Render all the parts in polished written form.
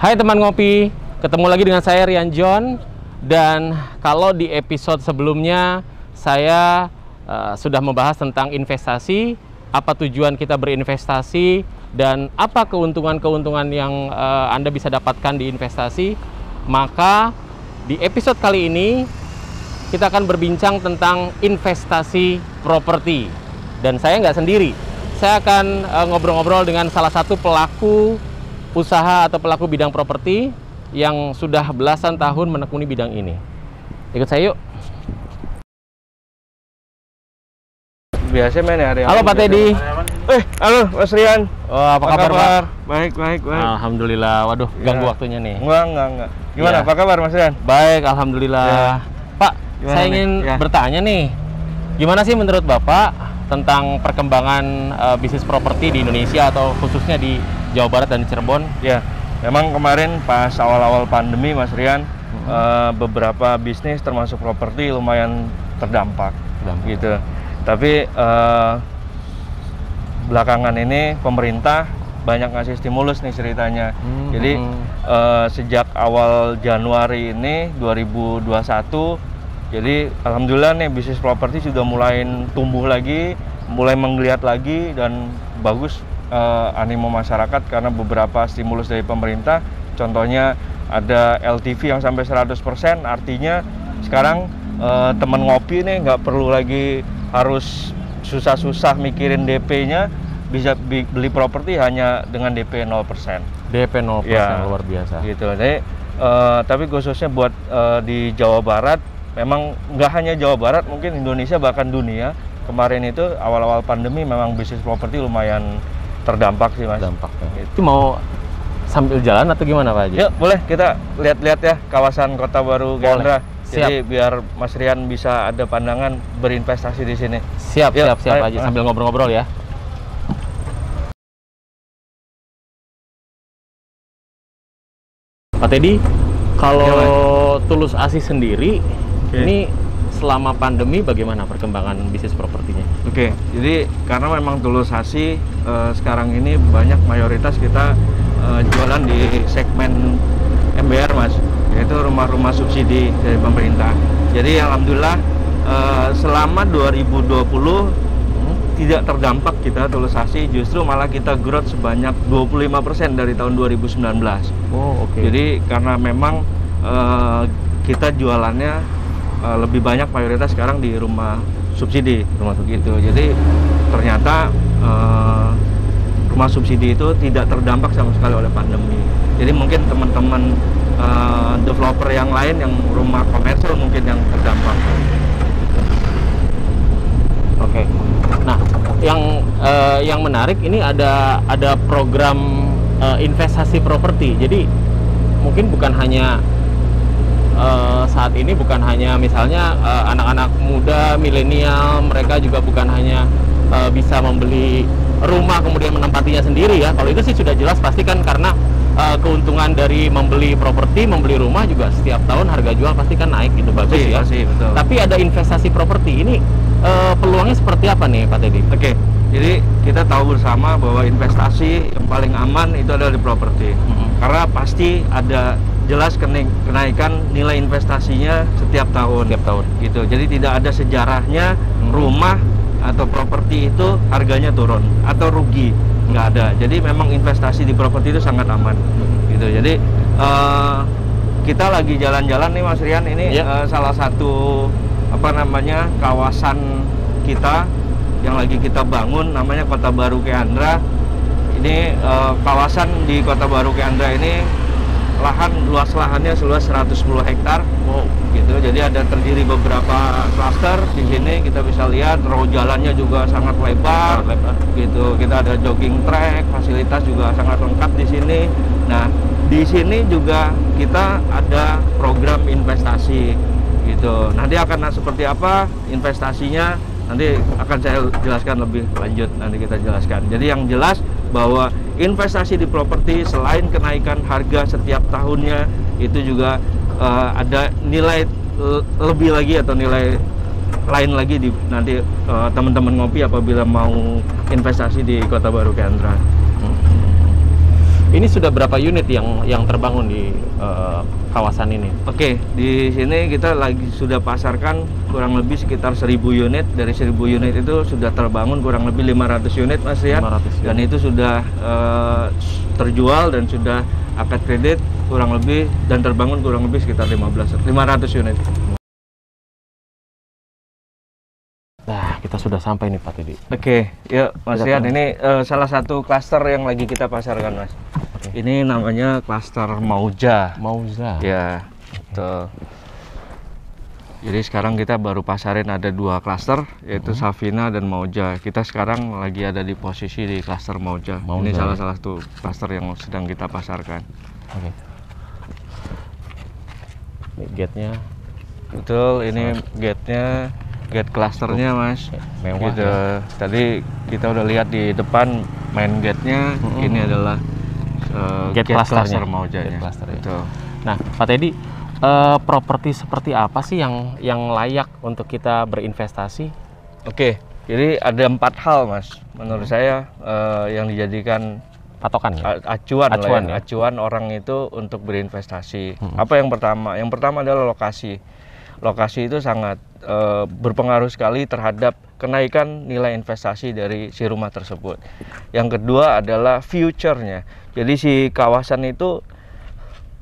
Hai teman ngopi, ketemu lagi dengan saya Rian John. Dan kalau di episode sebelumnya saya sudah membahas tentang investasi, apa tujuan kita berinvestasi, dan apa keuntungan-keuntungan yang Anda bisa dapatkan di investasi. Maka di episode kali ini kita akan berbincang tentang investasi properti. Dan saya nggak sendiri, saya akan ngobrol-ngobrol dengan salah satu pelaku usaha atau pelaku bidang properti yang sudah belasan tahun menekuni bidang ini. Ikut saya yuk. Biasa main hari. Halo Pak Teddy. Halo Mas Rian. Oh, apa kabar Pak? Baik. Alhamdulillah. Waduh, ganggu Ya. waktunya nih. Enggak. Gimana, Ya. apa kabar Mas Rian? Baik, alhamdulillah. Ya. Pak, Gimana saya nih? ingin Ya. bertanya nih, gimana sih menurut Bapak tentang perkembangan bisnis properti di Indonesia atau khususnya di Jawa Barat dan Cirebon? Ya, memang kemarin pas awal-awal pandemi Mas Rian, beberapa bisnis termasuk properti lumayan terdampak. Gitu. Tapi belakangan ini pemerintah banyak ngasih stimulus nih ceritanya. Jadi sejak awal Januari ini 2021, jadi alhamdulillah nih bisnis properti sudah mulai tumbuh lagi, mulai menggeliat lagi, dan bagus animo masyarakat karena beberapa stimulus dari pemerintah. Contohnya ada LTV yang sampai 100%, artinya sekarang teman ngopi nih nggak perlu lagi harus susah-susah mikirin DP-nya, bisa beli properti hanya dengan DP 0%. DP 0%, Ya, luar biasa. Gitu. Jadi, tapi khususnya buat di Jawa Barat, memang nggak hanya Jawa Barat, mungkin Indonesia bahkan dunia. Kemarin itu awal-awal pandemi memang bisnis properti lumayan terdampak sih Mas. Dampaknya. Itu mau sambil jalan atau gimana Pak Haji? Yuk, boleh kita lihat-lihat ya kawasan Kota Baru Gandra. Siap. Jadi biar Mas Rian bisa ada pandangan berinvestasi di sini. Siap Yuk, Pak ayo. Haji, sambil ngobrol-ngobrol ya. Pak Teddy, kalau Tulus Asih sendiri, ini selama pandemi bagaimana perkembangan bisnis propertinya? Oke, jadi karena memang Tulus Asih sekarang ini banyak mayoritas kita jualan di segmen MBR Mas, yaitu rumah-rumah subsidi dari pemerintah. Jadi alhamdulillah selama 2020 tidak terdampak kita Tulus Asih, justru malah kita growth sebanyak 25% dari tahun 2019. Oh, oke. Jadi karena memang kita jualannya lebih banyak mayoritas sekarang di rumah subsidi, gitu. Jadi ternyata rumah subsidi itu tidak terdampak sama sekali oleh pandemi. Jadi mungkin teman-teman developer yang lain yang rumah komersial mungkin yang terdampak. Oke. Nah, yang menarik ini ada program investasi properti. Jadi mungkin bukan hanya saat ini bukan hanya misalnya anak-anak muda milenial, mereka juga bukan hanya bisa membeli rumah kemudian menempatinya sendiri ya. Kalau itu sih sudah jelas pasti kan, karena keuntungan dari membeli properti, membeli rumah juga setiap tahun harga jual pasti kan naik, gitu, bagus ya. Pasti, betul. Tapi ada investasi properti ini, peluangnya seperti apa nih Pak Teddy? Oke, jadi kita tahu bersama bahwa investasi yang paling aman itu adalah di properti. Karena pasti ada jelas kenaikan nilai investasinya setiap tahun. Gitu. Jadi tidak ada sejarahnya rumah atau properti itu harganya turun atau rugi, nggak ada. Jadi memang investasi di properti itu sangat aman. Gitu. Jadi kita lagi jalan-jalan nih Mas Rian, ini salah satu kawasan kita yang lagi kita bangun, namanya Kota Baru Keandra. Ini kawasan di Kota Baru Keandra ini luas lahannya seluas 110 hektar. Gitu. Jadi ada terdiri beberapa klaster di sini, kita bisa lihat row jalannya juga sangat lebar. Gitu. Kita ada jogging track, fasilitas juga sangat lengkap di sini. Nah, di sini juga kita ada program investasi. Gitu. Nanti akan seperti apa investasinya, nanti akan saya jelaskan lebih lanjut, nanti kita jelaskan. Jadi yang jelas bahwa investasi di properti selain kenaikan harga setiap tahunnya, itu juga ada nilai lebih lagi atau nilai lain lagi di nanti teman-teman ngopi apabila mau investasi di Kota Baru Keandra. Ini sudah berapa unit yang terbangun di kawasan ini? Oke, di sini kita lagi sudah pasarkan kurang lebih sekitar 1000 unit. Dari 1000 unit itu sudah terbangun kurang lebih 500 unit, Mas Rian. 500 unit. Dan itu sudah terjual dan sudah akad kredit kurang lebih, dan terbangun kurang lebih sekitar 500 unit. Nah, kita sudah sampai nih Pak Teddy. Oke, yuk Mas Rian, ini salah satu klaster yang lagi kita pasarkan, Mas. Ini namanya klaster Mauja. Mauza. Ya, betul. Jadi sekarang kita baru pasarin ada 2 klaster, yaitu Savina dan Mauja. Kita sekarang lagi ada di posisi di klaster Mauja. Ini salah satu klaster yang sedang kita pasarkan. Oke. Ini gate-nya. Betul, ini gate-nya, gate klasternya, Mas. Mewah gitu. ya. Tadi kita udah lihat di depan main gate-nya. Ini adalah Gate klaster clusternya. Maujanya. Gate cluster, ya. Betul. Nah, Pak Teddy, properti seperti apa sih yang layak untuk kita berinvestasi? Oke, jadi ada 4 hal, Mas. Menurut saya yang dijadikan Patokan ya? acuan orang itu untuk berinvestasi. Apa yang pertama? Yang pertama adalah lokasi. Lokasi itu sangat berpengaruh sekali terhadap kenaikan nilai investasi dari si rumah tersebut. Yang kedua adalah future-nya. Jadi si kawasan itu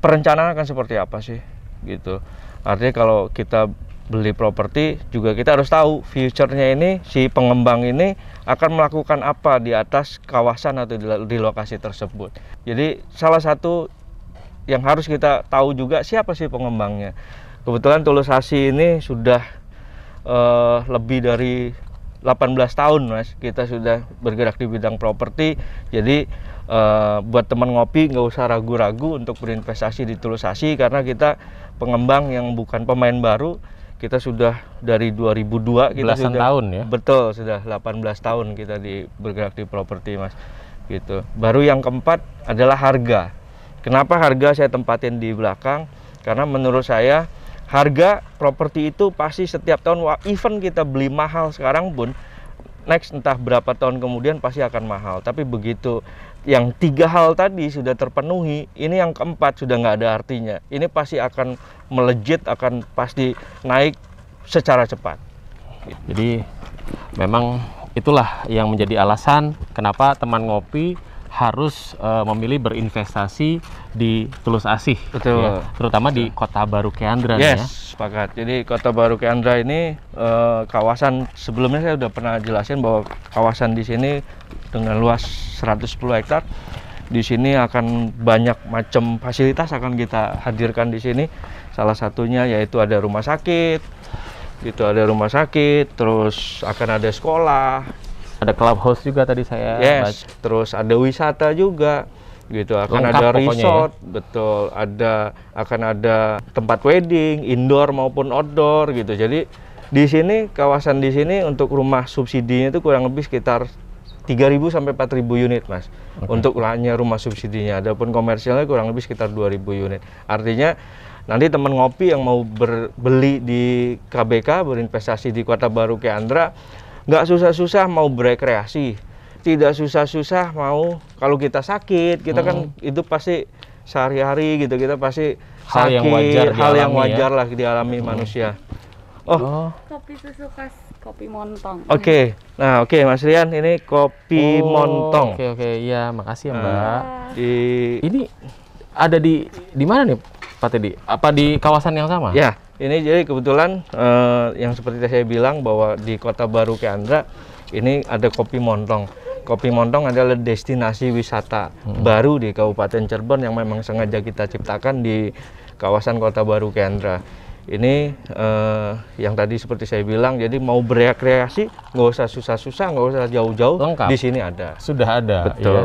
perencanaan akan seperti apa sih, gitu. Artinya kalau kita beli properti juga kita harus tahu future-nya ini, si pengembang ini akan melakukan apa di atas kawasan atau di lokasi tersebut. Jadi salah satu yang harus kita tahu juga siapa sih pengembangnya. Kebetulan Tulus Asi ini sudah lebih dari 18 tahun, Mas. Kita sudah bergerak di bidang properti. Jadi buat teman ngopi nggak usah ragu-ragu untuk berinvestasi di Tulus Asi, karena kita pengembang yang bukan pemain baru. Kita sudah dari 2002 kita Belasan sudah, tahun ya? Betul, sudah 18 tahun kita bergerak di properti, Mas. Gitu. Baru yang keempat adalah harga. Kenapa harga saya tempatin di belakang? Karena menurut saya harga properti itu pasti setiap tahun, even kita beli mahal sekarang pun, next entah berapa tahun kemudian pasti akan mahal. Tapi begitu yang 3 hal tadi sudah terpenuhi, ini yang keempat sudah nggak ada artinya. Ini pasti akan melejit, akan pasti naik secara cepat. Jadi memang itulah yang menjadi alasan kenapa teman ngopi harus memilih berinvestasi di Tulus Asih. Betul. Ya, terutama di Kota Baru Keandra. Yes, ya. sepakat. Jadi Kota Baru Keandra ini kawasan, sebelumnya saya sudah pernah jelasin bahwa kawasan di sini dengan luas 110 hektar. Di sini akan banyak macam fasilitas akan kita hadirkan di sini. Salah satunya yaitu ada rumah sakit. Gitu, ada rumah sakit, terus akan ada sekolah. Ada clubhouse juga tadi saya baca. Terus ada wisata juga, gitu. Akan Lengkap ada pokoknya resort, betul. Akan ada tempat wedding, indoor maupun outdoor, gitu. Jadi di sini, kawasan di sini untuk rumah subsidinya itu kurang lebih sekitar 3.000 sampai 4.000 unit, Mas. Untuk hanya rumah subsidinya. Adapun komersialnya kurang lebih sekitar 2.000 unit. Artinya nanti teman ngopi yang mau beli di KBK, berinvestasi di Kota Baru Keandra, nggak susah-susah mau berekreasi, tidak susah-susah mau, kalau kita sakit, kita kan itu pasti sehari-hari gitu, kita pasti hal sakit, yang wajar hal yang dialami, wajar lah dialami manusia. Kopi susu khas kopi Montong. Oke. Nah, Mas Rian, ini kopi Montong. Oke, iya, makasih ya Mbak. Ini ada di mana nih Pak Teddy? Apa di kawasan yang sama? Ya, ini jadi kebetulan yang seperti saya bilang bahwa di Kota Baru Keandra ini ada kopi Montong. Kopi Montong adalah destinasi wisata baru di Kabupaten Cirebon yang memang sengaja kita ciptakan di kawasan Kota Baru Keandra. Ini yang tadi seperti saya bilang, jadi mau berekreasi nggak usah susah-susah, nggak usah jauh-jauh, di sini ada. Sudah ada. Betul. Ya?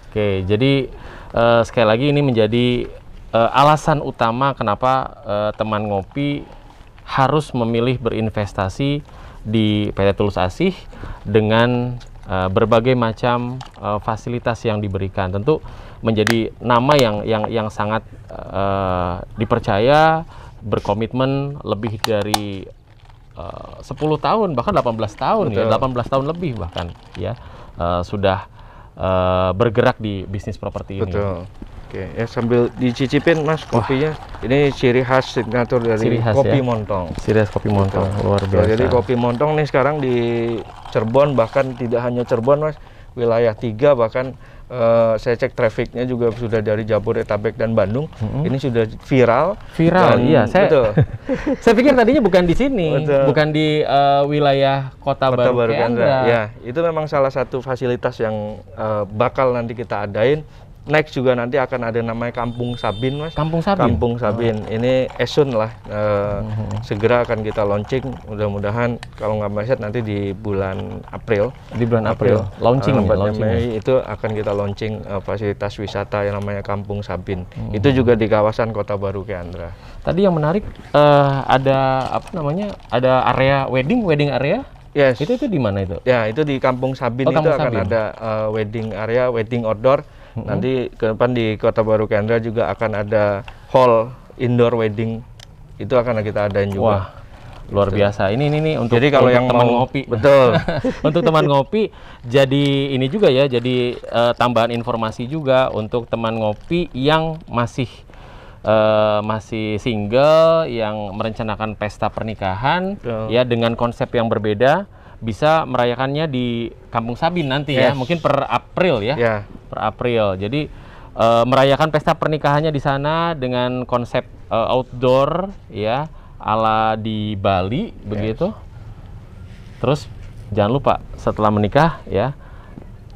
Oke, jadi sekali lagi ini menjadi alasan utama kenapa teman ngopi harus memilih berinvestasi di PT Tulus Asih dengan berbagai macam fasilitas yang diberikan. Tentu menjadi nama yang sangat dipercaya, berkomitmen lebih dari 10 tahun, bahkan 18 tahun. Betul. Ya, 18 tahun lebih bahkan ya. Sudah bergerak di bisnis properti ini. Betul. Oke, ya sambil dicicipin Mas kopinya. Ini ciri khas signatur dari kopi Montong. Ciri khas kopi Montong, luar biasa. Jadi kopi Montong nih sekarang di Cirebon, bahkan tidak hanya Cirebon Mas, wilayah 3 bahkan saya cek trafficnya juga sudah dari Jabodetabek dan Bandung. Ini sudah viral. Viral, dan, iya. Betul. Saya pikir tadinya bukan di sini, Betul. bukan di wilayah Kota Baru Kendra. Ya, itu memang salah satu fasilitas yang bakal nanti kita adain. Next juga nanti akan ada namanya Kampung Sabin, Mas. Kampung Sabin? Kampung Sabin. Ini soon lah. Segera akan kita launching. Mudah-mudahan kalau nggak meleset nanti di bulan April. Di bulan April. Launching. Mei itu akan kita launching fasilitas wisata yang namanya Kampung Sabin. Itu juga di kawasan Kota Baru Kendra. Tadi yang menarik ada apa namanya? Ada area wedding area? Yes. Itu di mana itu? Ya, itu di Kampung Sabin. Itu Kampung akan Sabin. ada wedding area, wedding outdoor. Nanti ke depan di Kota Baru Kendra juga akan ada hall indoor wedding. Itu akan kita adain juga. Wah, luar biasa. Ini untuk, jadi kalau yang teman mau ngopi. Betul. Untuk teman ngopi, jadi ini juga ya, jadi tambahan informasi juga untuk teman ngopi yang masih single, yang merencanakan pesta pernikahan, ya dengan konsep yang berbeda, bisa merayakannya di Kampung Sabin nanti ya, mungkin per April ya, per April. Jadi merayakan pesta pernikahannya di sana dengan konsep outdoor ya, ala di Bali begitu. Terus jangan lupa setelah menikah ya,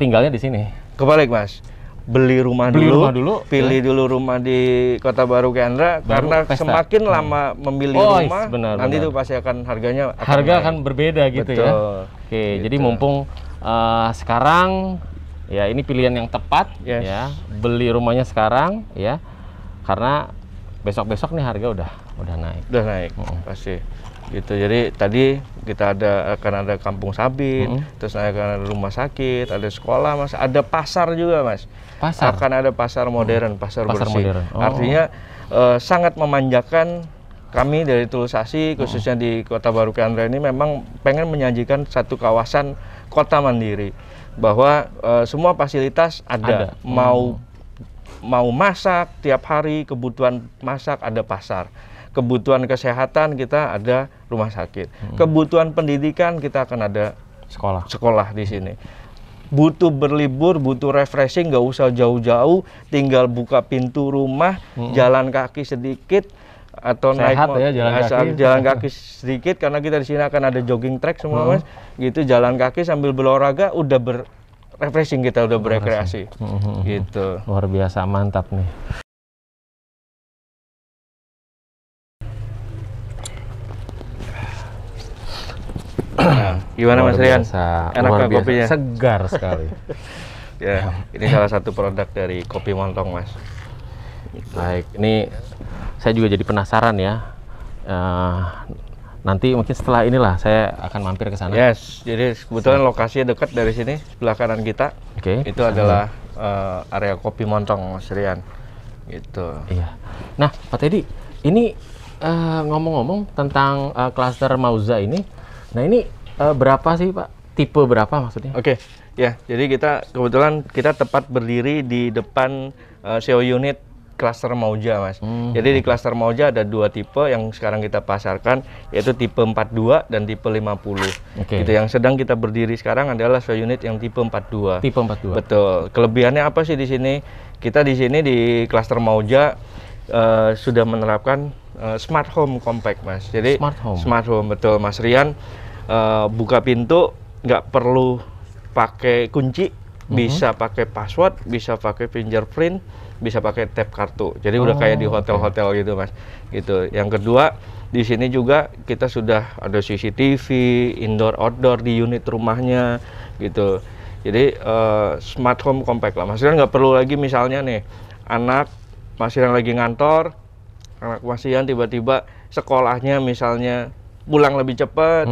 tinggalnya di sini. Kebalik Mas, beli rumah dulu, pilih dulu rumah di Kota Baru Kendra, karena pesta. Semakin lama memilih rumah, nanti itu pasti akan harga akan berbeda gitu. Betul. Ya. Oke, gitu. Jadi mumpung sekarang ya ini pilihan yang tepat ya, beli rumahnya sekarang ya, karena besok-besok nih harga udah naik. Udah naik, pasti. Gitu. Jadi tadi kita akan ada Kampung Sabin, terus akan ada rumah sakit, ada sekolah, Mas, ada pasar juga, Mas. Pasar. Akan ada pasar modern, pasar bersih. Modern. Artinya sangat memanjakan kami dari Tulusasi, khususnya di Kota Baru Kendra ini memang pengen menyajikan satu kawasan kota mandiri, bahwa semua fasilitas ada. Mau masak tiap hari, kebutuhan masak ada pasar. Kebutuhan kesehatan kita ada rumah sakit. Kebutuhan pendidikan kita akan ada sekolah di sini. Butuh berlibur, butuh refreshing, nggak usah jauh-jauh, tinggal buka pintu rumah, jalan kaki sedikit atau sehat naik ya, jalan kaki sedikit, karena kita di sini akan ada jogging track semua, Mas. Gitu, jalan kaki sambil berolahraga, udah refreshing, kita udah berekreasi. Gitu. Luar biasa, mantap nih. Nah, gimana Mas Rian? Enaknya kopinya? Segar sekali. Ya, ini salah satu produk dari Kopi Montong, Mas. Baik, ini saya juga jadi penasaran ya. Nanti mungkin setelah inilah saya akan mampir ke sana. Yes, jadi kebetulan lokasinya dekat dari sini, sebelah kanan kita. Itu adalah area Kopi Montong, Mas Rian. Gitu. Iya. Nah, Pak Teddy, ini ngomong-ngomong tentang klaster Mauza ini. Nah, ini berapa sih, Pak? Tipe berapa maksudnya? Oke, ya. Jadi kebetulan kita tepat berdiri di depan SEO unit klaster Mauza, Mas. Jadi di klaster Mauza ada 2 tipe yang sekarang kita pasarkan, yaitu tipe 42 dan tipe 50. Gitu. Yang sedang kita berdiri sekarang adalah SEO unit yang tipe 42. Tipe 42. Betul. Kelebihannya apa sih di sini? Kita di sini di klaster Mauza sudah menerapkan smart home compact, Mas. Jadi smart home, betul, Mas Rian. Buka pintu nggak perlu pakai kunci, bisa pakai password, bisa pakai fingerprint, bisa pakai tap kartu. Jadi udah kayak di hotel-hotel gitu, Mas. Gitu. Yang kedua, di sini juga kita sudah ada CCTV, indoor outdoor di unit rumahnya, gitu. Jadi smart home compact lah. Mas Rian nggak perlu lagi misalnya nih anak Mas Rian lagi ngantor, anak Mas Rian tiba-tiba sekolahnya misalnya pulang lebih cepat,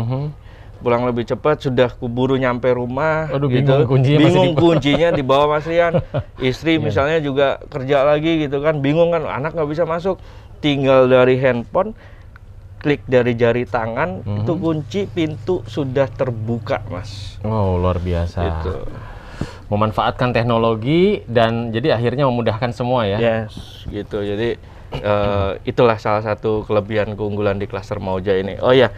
sudah keburu nyampe rumah. Aduh, gitu. Bingung kuncinya di bawah Mas Rian. Istri misalnya juga kerja lagi gitu kan, bingung kan, anak nggak bisa masuk. Tinggal dari handphone, klik dari jari tangan, itu kunci pintu sudah terbuka, Mas. Oh, luar biasa. Gitu. memanfaatkan teknologi dan jadi akhirnya memudahkan semua ya. Yes, gitu. Jadi itulah salah satu kelebihan keunggulan di klaster Mauja ini. Oh ya,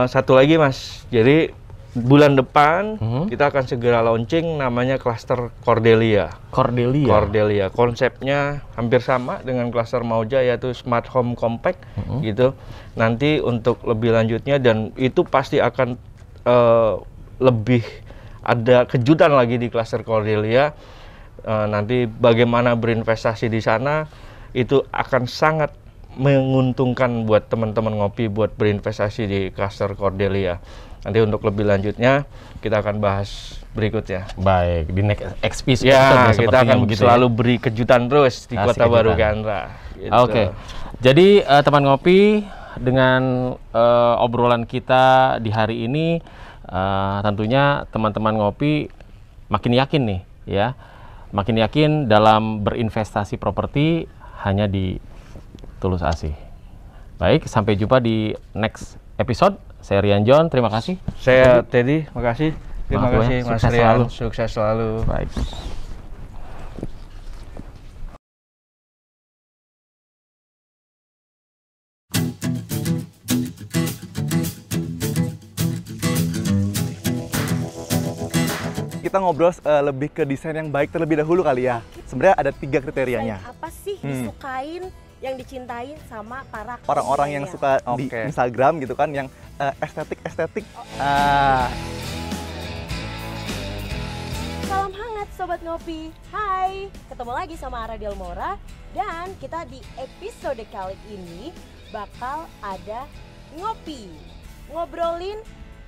satu lagi Mas. Jadi bulan depan kita akan segera launching namanya klaster Cordelia. Cordelia. Konsepnya hampir sama dengan klaster Mauja, yaitu Smart Home Compact gitu. Nanti untuk lebih lanjutnya dan itu pasti akan lebih ada kejutan lagi di klaster Cordelia. Nanti bagaimana berinvestasi di sana itu akan sangat menguntungkan buat teman-teman ngopi buat berinvestasi di klaster Cordelia. Nanti untuk lebih lanjutnya kita akan bahas berikutnya. Baik, di next episode ya, kita akan begitu selalu beri kejutan terus di Kota Baru Keandra. Gitu. Oke. Jadi teman ngopi, dengan obrolan kita di hari ini tentunya teman-teman ngopi makin yakin nih ya. Makin yakin dalam berinvestasi properti hanya di Tulus Asih. Baik, sampai jumpa di next episode. Saya Rian John, terima kasih. Saya Teddy, makasih. Terima kasih Mas Rian, sukses selalu. Baik. Kita ngobrol lebih ke desain yang baik terlebih dahulu kali ya. Sebenarnya ada 3 kriterianya. Desain apa sih disukain, yang dicintain sama para Orang-orang yang suka di Instagram gitu kan, yang estetik. Salam hangat Sobat Ngopi. Hai, ketemu lagi sama Ara Delmora. Dan kita di episode kali ini bakal ada ngopi, ngobrolin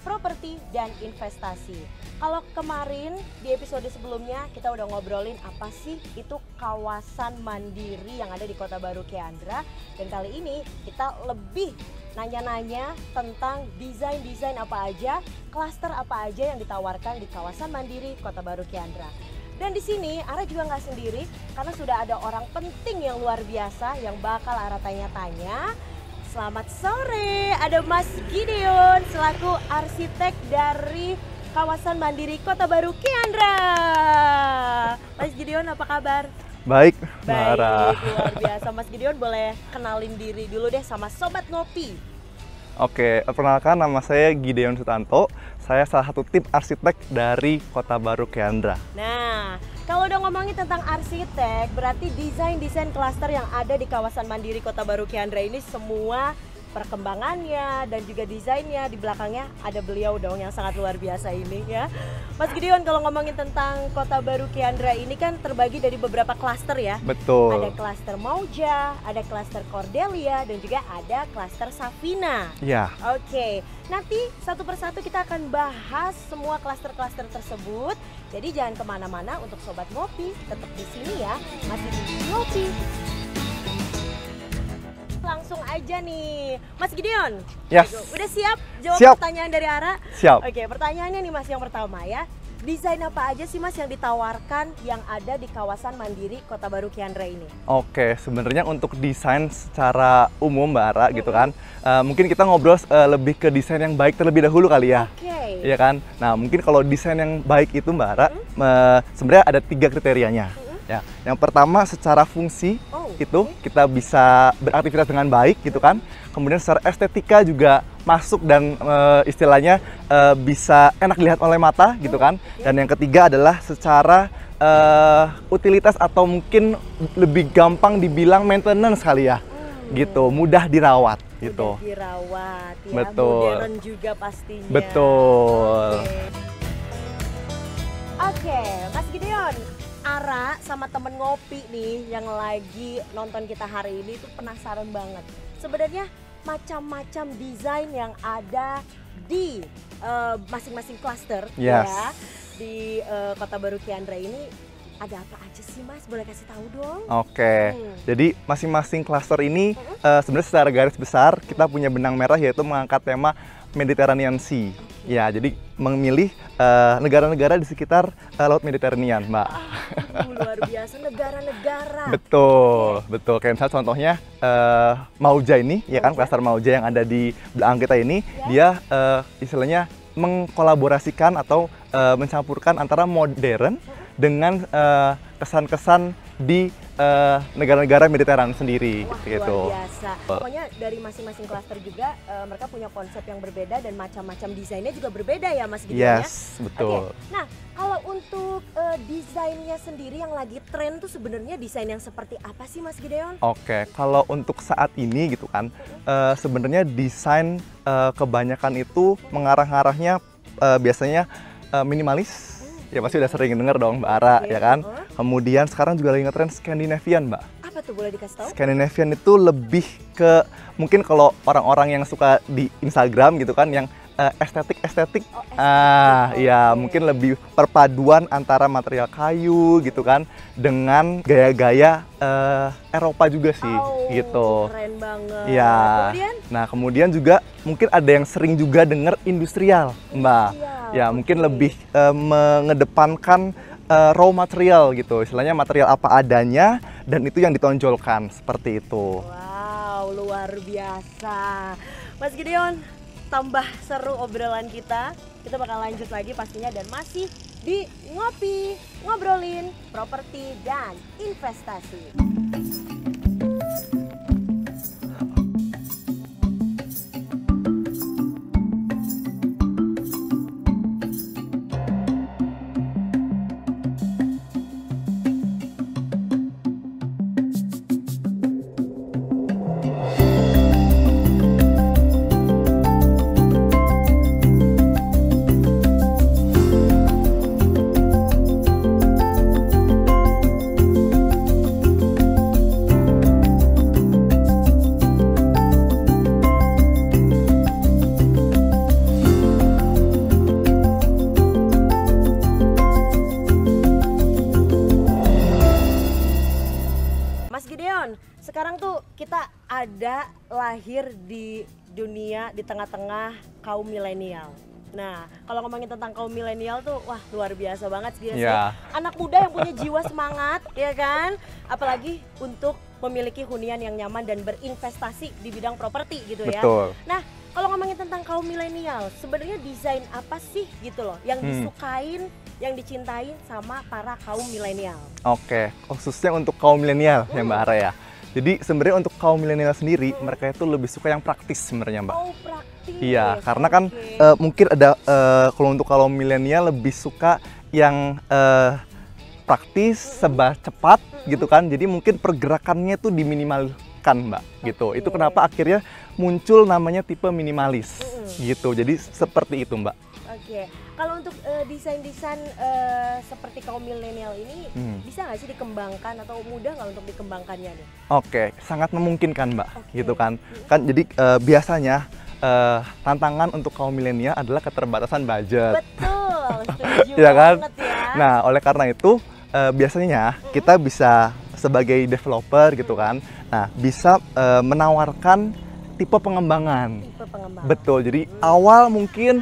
properti dan investasi. Kalau kemarin di episode sebelumnya kita udah ngobrolin apa sih itu kawasan mandiri yang ada di Kota Baru Keandra, dan kali ini kita lebih nanya-nanya tentang desain-desain apa aja, klaster apa aja yang ditawarkan di kawasan mandiri Kota Baru Keandra. Dan di sini Ara juga nggak sendiri karena sudah ada orang penting yang luar biasa yang bakal Ara tanya-tanya. Selamat sore, ada Mas Gideon selaku arsitek dari kawasan mandiri Kota Baru Keandra. Mas Gideon, apa kabar? Baik, Baik, luar biasa. Mas Gideon boleh kenalin diri dulu deh sama Sobat Ngopi. Oke, perkenalkan nama saya Gideon Sutanto. Saya salah satu tim arsitek dari Kota Baru Keandra. Nah, kalau udah ngomongin tentang arsitek, berarti desain-desain klaster yang ada di kawasan mandiri Kota Baru Keandra ini semua perkembangannya dan juga desainnya di belakangnya ada beliau dong yang sangat luar biasa ini ya. Mas Gideon, kalau ngomongin tentang Kota Baru Keandra ini kan terbagi dari beberapa klaster ya. Betul. Ada klaster Mauja, ada klaster Cordelia, dan juga ada klaster Safina. Iya. Oke, nanti satu persatu kita akan bahas semua klaster-klaster tersebut. Jadi jangan kemana-mana untuk Sobat Ngopi, tetap di sini ya, masih di Ngopi. Langsung aja nih, Mas Gideon. Yes. Udah siap jawab Siap. Pertanyaan dari Ara? Siap. Oke, pertanyaannya nih Mas yang pertama ya. Desain apa aja sih Mas yang ditawarkan yang ada di kawasan mandiri Kota Baru Keandra ini? Oke, sebenarnya untuk desain secara umum Mbak Ara gitu kan, mungkin kita ngobrol lebih ke desain yang baik terlebih dahulu kali ya. Oke. Iya kan? Nah, mungkin kalau desain yang baik itu Mbak Ara, sebenarnya ada 3 kriterianya. Ya, yang pertama secara fungsi itu kita bisa beraktivitas dengan baik gitu kan. Kemudian secara estetika juga masuk dan istilahnya bisa enak dilihat oleh mata gitu kan. Dan yang ketiga adalah secara utilitas atau mungkin lebih gampang dibilang maintenance kali ya. Gitu, mudah dirawat gitu. Mudah dirawat ya. Betul. Modern juga pastinya. Betul. Oke, Mas Gideon. Ara sama temen ngopi nih yang lagi nonton kita hari ini tuh penasaran banget. Sebenarnya macam-macam desain yang ada di masing-masing klaster ya di Kota Baru Keandra ini ada apa aja sih Mas? Boleh kasih tahu dong? Oke, jadi masing-masing klaster ini sebenarnya secara garis besar kita punya benang merah yaitu mengangkat tema Mediterranean Sea. Ya, jadi memilih negara-negara di sekitar Laut Mediterranean, Mbak. Luar biasa, negara-negara. Betul, betul. Kayak misalnya contohnya Mauja ini, ya kan, klaster Mauja yang ada di belakang kita ini, dia istilahnya mengkolaborasikan atau mencampurkan antara modern dengan kesan-kesan di negara-negara Mediterania sendiri. Wah, gitu. luar biasa. Pokoknya dari masing-masing klaster juga mereka punya konsep yang berbeda dan macam-macam desainnya juga berbeda ya Mas Gideon ya? Yes, betul. Oke. Nah, kalau untuk desainnya sendiri yang lagi tren tuh sebenarnya desain yang seperti apa sih Mas Gideon? Oke, kalau untuk saat ini gitu kan, sebenarnya desain kebanyakan itu mengarah-arahnya biasanya minimalis. Ya pasti udah sering denger dong Mbak Ara, ya kan? Kemudian sekarang juga lagi ngetren Scandinavian, Mbak. Apa tuh, boleh dikasih tahu? Scandinavian itu lebih ke, mungkin kalau orang-orang yang suka di Instagram gitu kan, yang estetik-estetik. Ya mungkin lebih perpaduan antara material kayu gitu kan dengan gaya-gaya Eropa juga sih, gitu. Keren banget. Ya. Nah, kemudian juga mungkin ada yang sering juga denger industrial, Mbak. Ya, mungkin lebih mengedepankan raw material gitu. Istilahnya material apa adanya dan itu yang ditonjolkan seperti itu. Wow, luar biasa. Mas Gideon, tambah seru obrolan kita. Kita bakal lanjut lagi pastinya dan masih di Ngopi, ngobrolin properti dan investasi. Sekarang tuh kita ada lahir di dunia di tengah-tengah kaum milenial. Nah, kalau ngomongin tentang kaum milenial tuh, wah luar biasa banget sih. Anak muda yang punya jiwa semangat, ya kan? Apalagi untuk memiliki hunian yang nyaman dan berinvestasi di bidang properti gitu ya. Betul. Nah, kalau ngomongin tentang kaum milenial, sebenarnya desain apa sih gitu loh yang disukain, yang dicintain sama para kaum milenial? Oke, khususnya untuk kaum milenial ya Mbak Ara ya. Jadi sebenarnya untuk kaum milenial sendiri, mereka itu lebih suka yang praktis sebenarnya Mbak. Oh, praktis. Iya, karena kan mungkin ada kalau untuk kaum milenial lebih suka yang praktis, serba cepat gitu kan. Jadi mungkin pergerakannya itu diminimalkan Mbak gitu. Itu kenapa akhirnya muncul namanya tipe minimalis gitu. Jadi seperti itu Mbak. Oke, kalau untuk desain-desain seperti kaum milenial ini bisa nggak sih dikembangkan atau mudah nggak untuk dikembangkannya nih? Oke, sangat memungkinkan Mbak, gitu kan. Kan jadi biasanya tantangan untuk kaum milenial adalah keterbatasan budget. Betul, setuju ya kan? banget ya. Nah, oleh karena itu biasanya kita bisa sebagai developer gitu kan, nah bisa menawarkan tipe pengembangan. Tipe pengembangan. Betul, jadi awal mungkin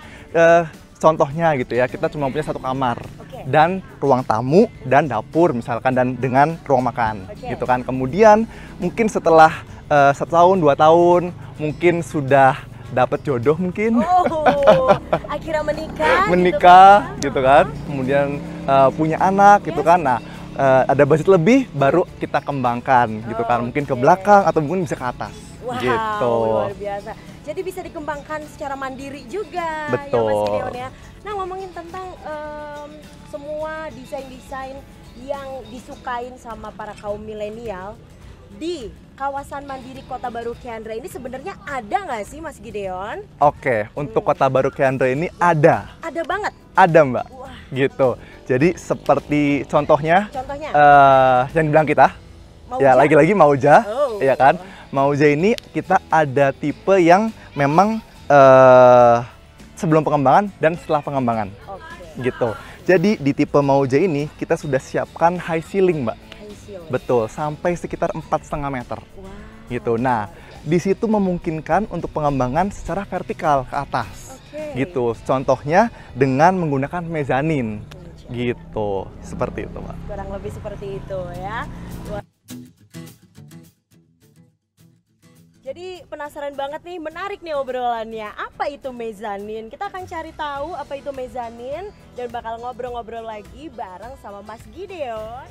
contohnya gitu ya, kita cuma punya satu kamar dan ruang tamu dan dapur misalkan dan dengan ruang makan gitu kan. Kemudian mungkin setelah 1 tahun 2 tahun mungkin sudah dapat jodoh mungkin. Akhirnya menikah. Menikah gitu kan. Kemudian punya anak gitu kan. Nah, ada budget lebih baru kita kembangkan gitu kan. Mungkin ke belakang atau mungkin bisa ke atas. Wow, gitu. Luar biasa. Jadi bisa dikembangkan secara mandiri juga. Betul. Ya Mas Gideon ya. Nah, ngomongin tentang semua desain-desain yang disukain sama para kaum milenial di kawasan Mandiri Kota Baru Kiandra ini sebenarnya ada nggak sih Mas Gideon? Oke, untuk Kota Baru Kiandra ini ada. Ada banget? Ada Mbak. Wah. Gitu. Jadi seperti contohnya, Contohnya? yang bilang kita, Mauja? ya lagi-lagi Mauja, Oh. ya kan? Mauja ini kita ada tipe yang memang sebelum pengembangan dan setelah pengembangan, gitu. Jadi di tipe Mauja ini kita sudah siapkan high ceiling Mbak. High ceiling. Betul, sampai sekitar 4,5 meter. Wow. Gitu. Nah, di situ memungkinkan untuk pengembangan secara vertikal ke atas. Gitu. Contohnya dengan menggunakan mezanin. Gitu. Seperti itu, Mbak. Kurang lebih seperti itu ya. Jadi penasaran banget nih, menarik nih obrolannya. Apa itu mezanin? Kita akan cari tahu apa itu mezanin dan bakal ngobrol-ngobrol lagi bareng sama Mas Gideon.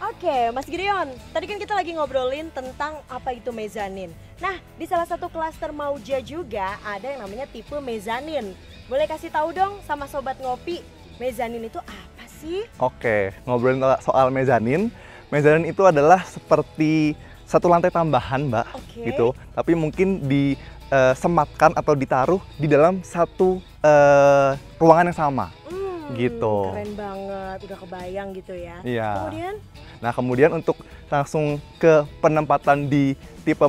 Oke, Mas Gideon, tadi kan kita lagi ngobrolin tentang apa itu mezanin. Nah, di salah satu klaster Mauja juga ada yang namanya tipe mezanin. Boleh kasih tahu dong sama Sobat Ngopi, mezanin itu apa sih? Oke, ngobrolin soal mezanin. Mezanin itu adalah seperti satu lantai tambahan, Mbak, gitu. Tapi mungkin disematkan atau ditaruh di dalam satu ruangan yang sama. Gitu. Keren banget, udah kebayang gitu ya. Iya. Kemudian untuk langsung ke penempatan di tipe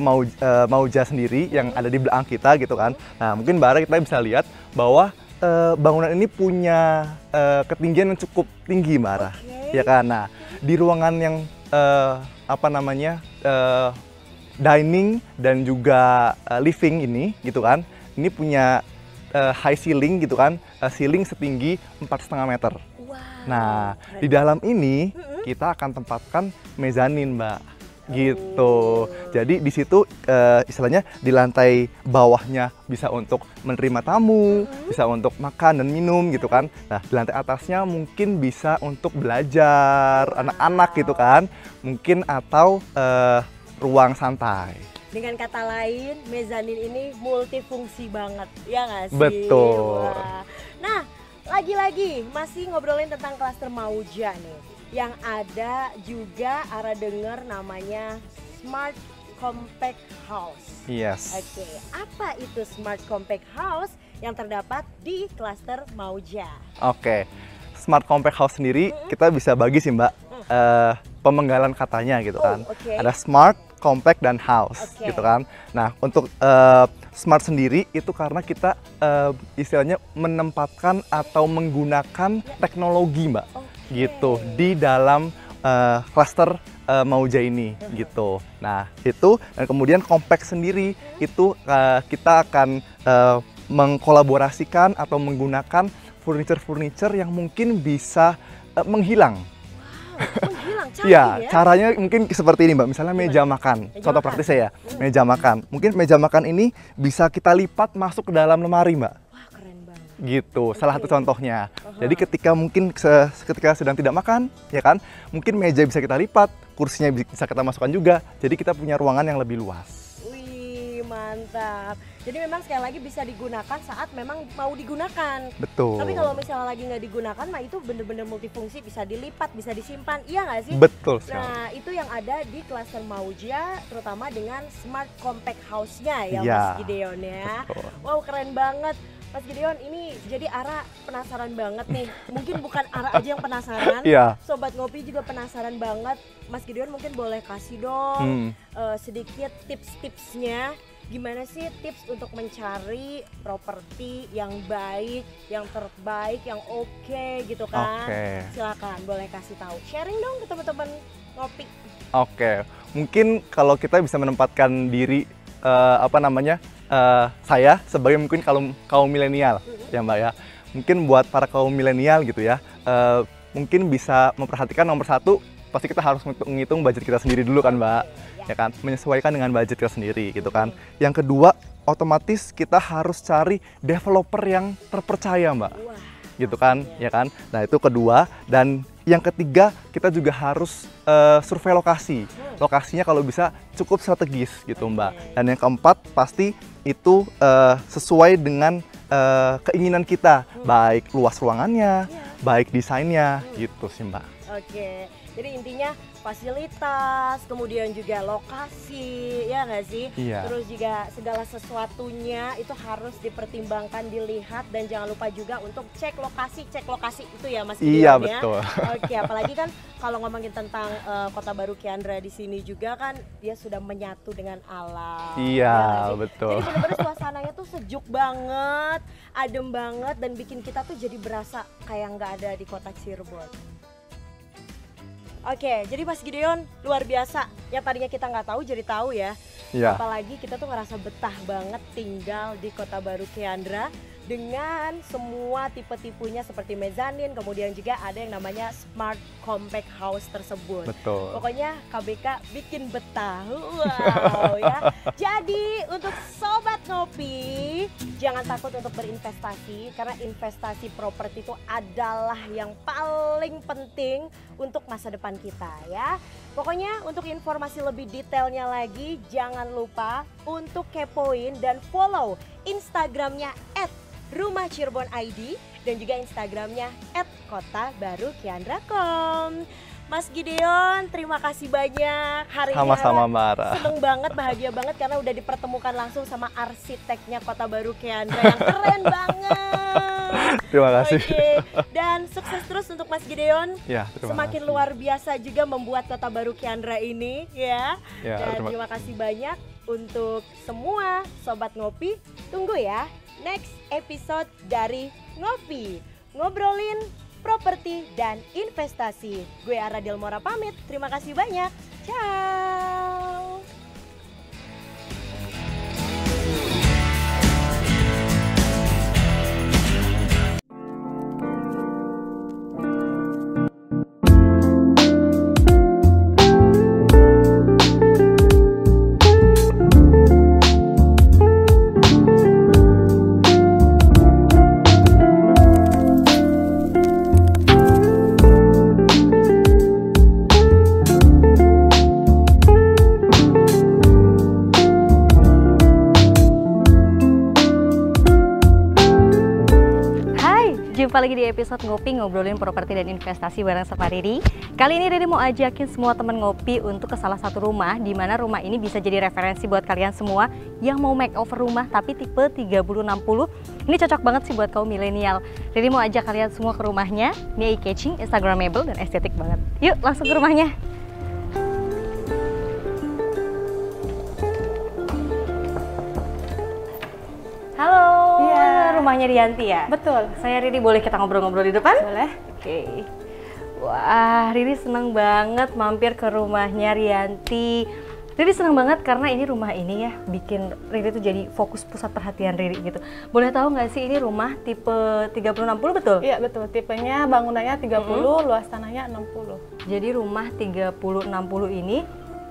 Mauja sendiri yang ada di belakang kita gitu kan. Nah, mungkin Mbak kita bisa lihat bahwa bangunan ini punya ketinggian yang cukup tinggi, Mbak. Ya kan. Nah, di ruangan yang dining dan juga living ini gitu kan. Ini punya high ceiling gitu kan, ceiling setinggi 4,5 meter. Wow. Nah, di dalam ini kita akan tempatkan mezanin, Mbak. Gitu. Jadi di situ istilahnya di lantai bawahnya bisa untuk menerima tamu, bisa untuk makan dan minum gitu kan. Nah, di lantai atasnya mungkin bisa untuk belajar anak-anak gitu kan. Mungkin atau ruang santai. Dengan kata lain, mezanin ini multifungsi banget, ya nggak sih? Betul. Wah. Nah, lagi-lagi masih ngobrolin tentang klaster Mauja nih. Yang ada juga Ara dengar namanya Smart Compact House. Yes. Oke, apa itu Smart Compact House yang terdapat di klaster Mauja? Oke, Smart Compact House sendiri kita bisa bagi sih, Mbak, pemenggalan katanya gitu kan. Ada Smart, Compact, dan House gitu kan. Nah, untuk Smart sendiri itu karena kita istilahnya menempatkan atau menggunakan teknologi, Mbak, gitu di dalam klaster Mauja ini gitu. Nah, itu dan kemudian Compact sendiri itu kita akan mengkolaborasikan atau menggunakan furniture yang mungkin bisa menghilang. Iya, caranya mungkin seperti ini, Mbak. Misalnya meja makan. Contoh praktisnya ya, meja makan. Mungkin meja makan ini bisa kita lipat masuk ke dalam lemari, Mbak. Wah, keren banget. Gitu, salah satu contohnya. Jadi ketika ketika sedang tidak makan, ya kan, mungkin meja bisa kita lipat, kursinya bisa kita masukkan juga. Jadi kita punya ruangan yang lebih luas. Wih, mantap. Jadi memang sekali lagi bisa digunakan saat memang mau digunakan. Betul. Tapi kalau misalnya lagi nggak digunakan, mah itu bener-bener multifungsi, bisa dilipat, bisa disimpan, iya nggak sih? Betul sekali. Nah, itu yang ada di klaster Mauja, terutama dengan Smart Compact House-nya ya, Ya, Mas Gideon ya. betul. Wow, keren banget. Mas Gideon, ini jadi Ara penasaran banget nih. Mungkin bukan Ara aja yang penasaran, Sobat Ngopi juga penasaran banget. Mas Gideon mungkin boleh kasih dong sedikit tips-tipsnya. Gimana sih tips untuk mencari properti yang baik, yang terbaik, yang oke gitu kan? Silakan, boleh kasih tahu. Sharing dong ke teman-teman Ngopi. Oke, mungkin kalau kita bisa menempatkan diri saya sebagai mungkin kaum milenial ya, Mbak ya. Mungkin buat para kaum milenial gitu ya, mungkin bisa memperhatikan nomor satu, pasti kita harus menghitung budget kita sendiri dulu kan, Mbak. Ya kan, menyesuaikan dengan budget kita sendiri gitu kan. Yang kedua, otomatis kita harus cari developer yang terpercaya, Mbak. Gitu kan, ya kan. Nah, itu kedua. Dan yang ketiga, kita juga harus survei lokasi. Lokasinya kalau bisa cukup strategis gitu, Mbak. Dan yang keempat, pasti itu sesuai dengan keinginan kita, baik luas ruangannya, baik desainnya, gitu sih, Mbak. Oke, jadi intinya fasilitas, kemudian juga lokasi, ya nggak sih? Iya. Terus juga segala sesuatunya itu harus dipertimbangkan, dilihat, dan jangan lupa juga untuk cek lokasi itu ya, Mas Gideon. Iya, ya? betul. Oke, apalagi kan kalau ngomongin tentang Kota Baru Kiandra di sini juga kan dia sudah menyatu dengan alam. Iya, ya betul. Jadi benar-benar suasananya tuh sejuk banget, adem banget, dan bikin kita tuh jadi berasa kayak nggak ada di kota Cirebon. Oke, jadi Mas Gideon luar biasa. Yang tadinya kita nggak tahu jadi tahu ya. Iya. Apalagi kita tuh ngerasa betah banget tinggal di Kota Baru Kiandra dengan semua tipe-tipenya seperti mezanin, kemudian juga ada yang namanya smart compact house tersebut. Betul. Pokoknya KBK bikin betah. Wow ya. Jadi untuk sobat ngopi, jangan takut untuk berinvestasi karena investasi properti itu adalah yang paling penting untuk masa depan kita ya. Pokoknya untuk informasi lebih detailnya lagi jangan lupa untuk kepoin dan follow Instagramnya @rumahcirebon_id dan juga Instagramnya @kotabarukiandra.com. Mas Gideon, terima kasih banyak hari ini. Sama-sama Mbak Ara. Seneng banget, bahagia banget karena udah dipertemukan langsung sama arsiteknya Kota Baru Kiandra yang keren banget. Terima kasih. Oke. Dan sukses terus untuk Mas Gideon. Ya, terima Semakin kasih. luar biasa juga membuat Kota Baru Kiandra ini ya. Ya, Dan terima kasih banyak untuk semua sobat ngopi. Tunggu ya next episode dari Ngopi, ngobrolin properti dan investasi. Gue Ara Delmora pamit. Terima kasih banyak. Ciao. Jumpa lagi di episode Ngopi, ngobrolin properti dan investasi bareng sama Riri. Kali ini Riri mau ajakin semua temen ngopi untuk ke salah satu rumah, di mana rumah ini bisa jadi referensi buat kalian semua yang mau makeover rumah tapi tipe 3060. Ini cocok banget sih buat kaum milenial. Riri mau ajak kalian semua ke rumahnya. Ini eye-catching, instagramable, dan estetik banget. Yuk langsung ke rumahnya. Halo, rumahnya Rianti ya? Betul. Saya Riri, boleh kita ngobrol-ngobrol di depan? Boleh. Oke. Wah, Riri seneng banget mampir ke rumahnya Rianti. Riri seneng banget karena ini rumah ini ya bikin Riri tuh jadi fokus pusat perhatian Riri gitu. Boleh tahu nggak sih ini rumah tipe 3060 betul? Iya betul, tipenya bangunannya 30, luas tanahnya 60. Jadi rumah 3060 ini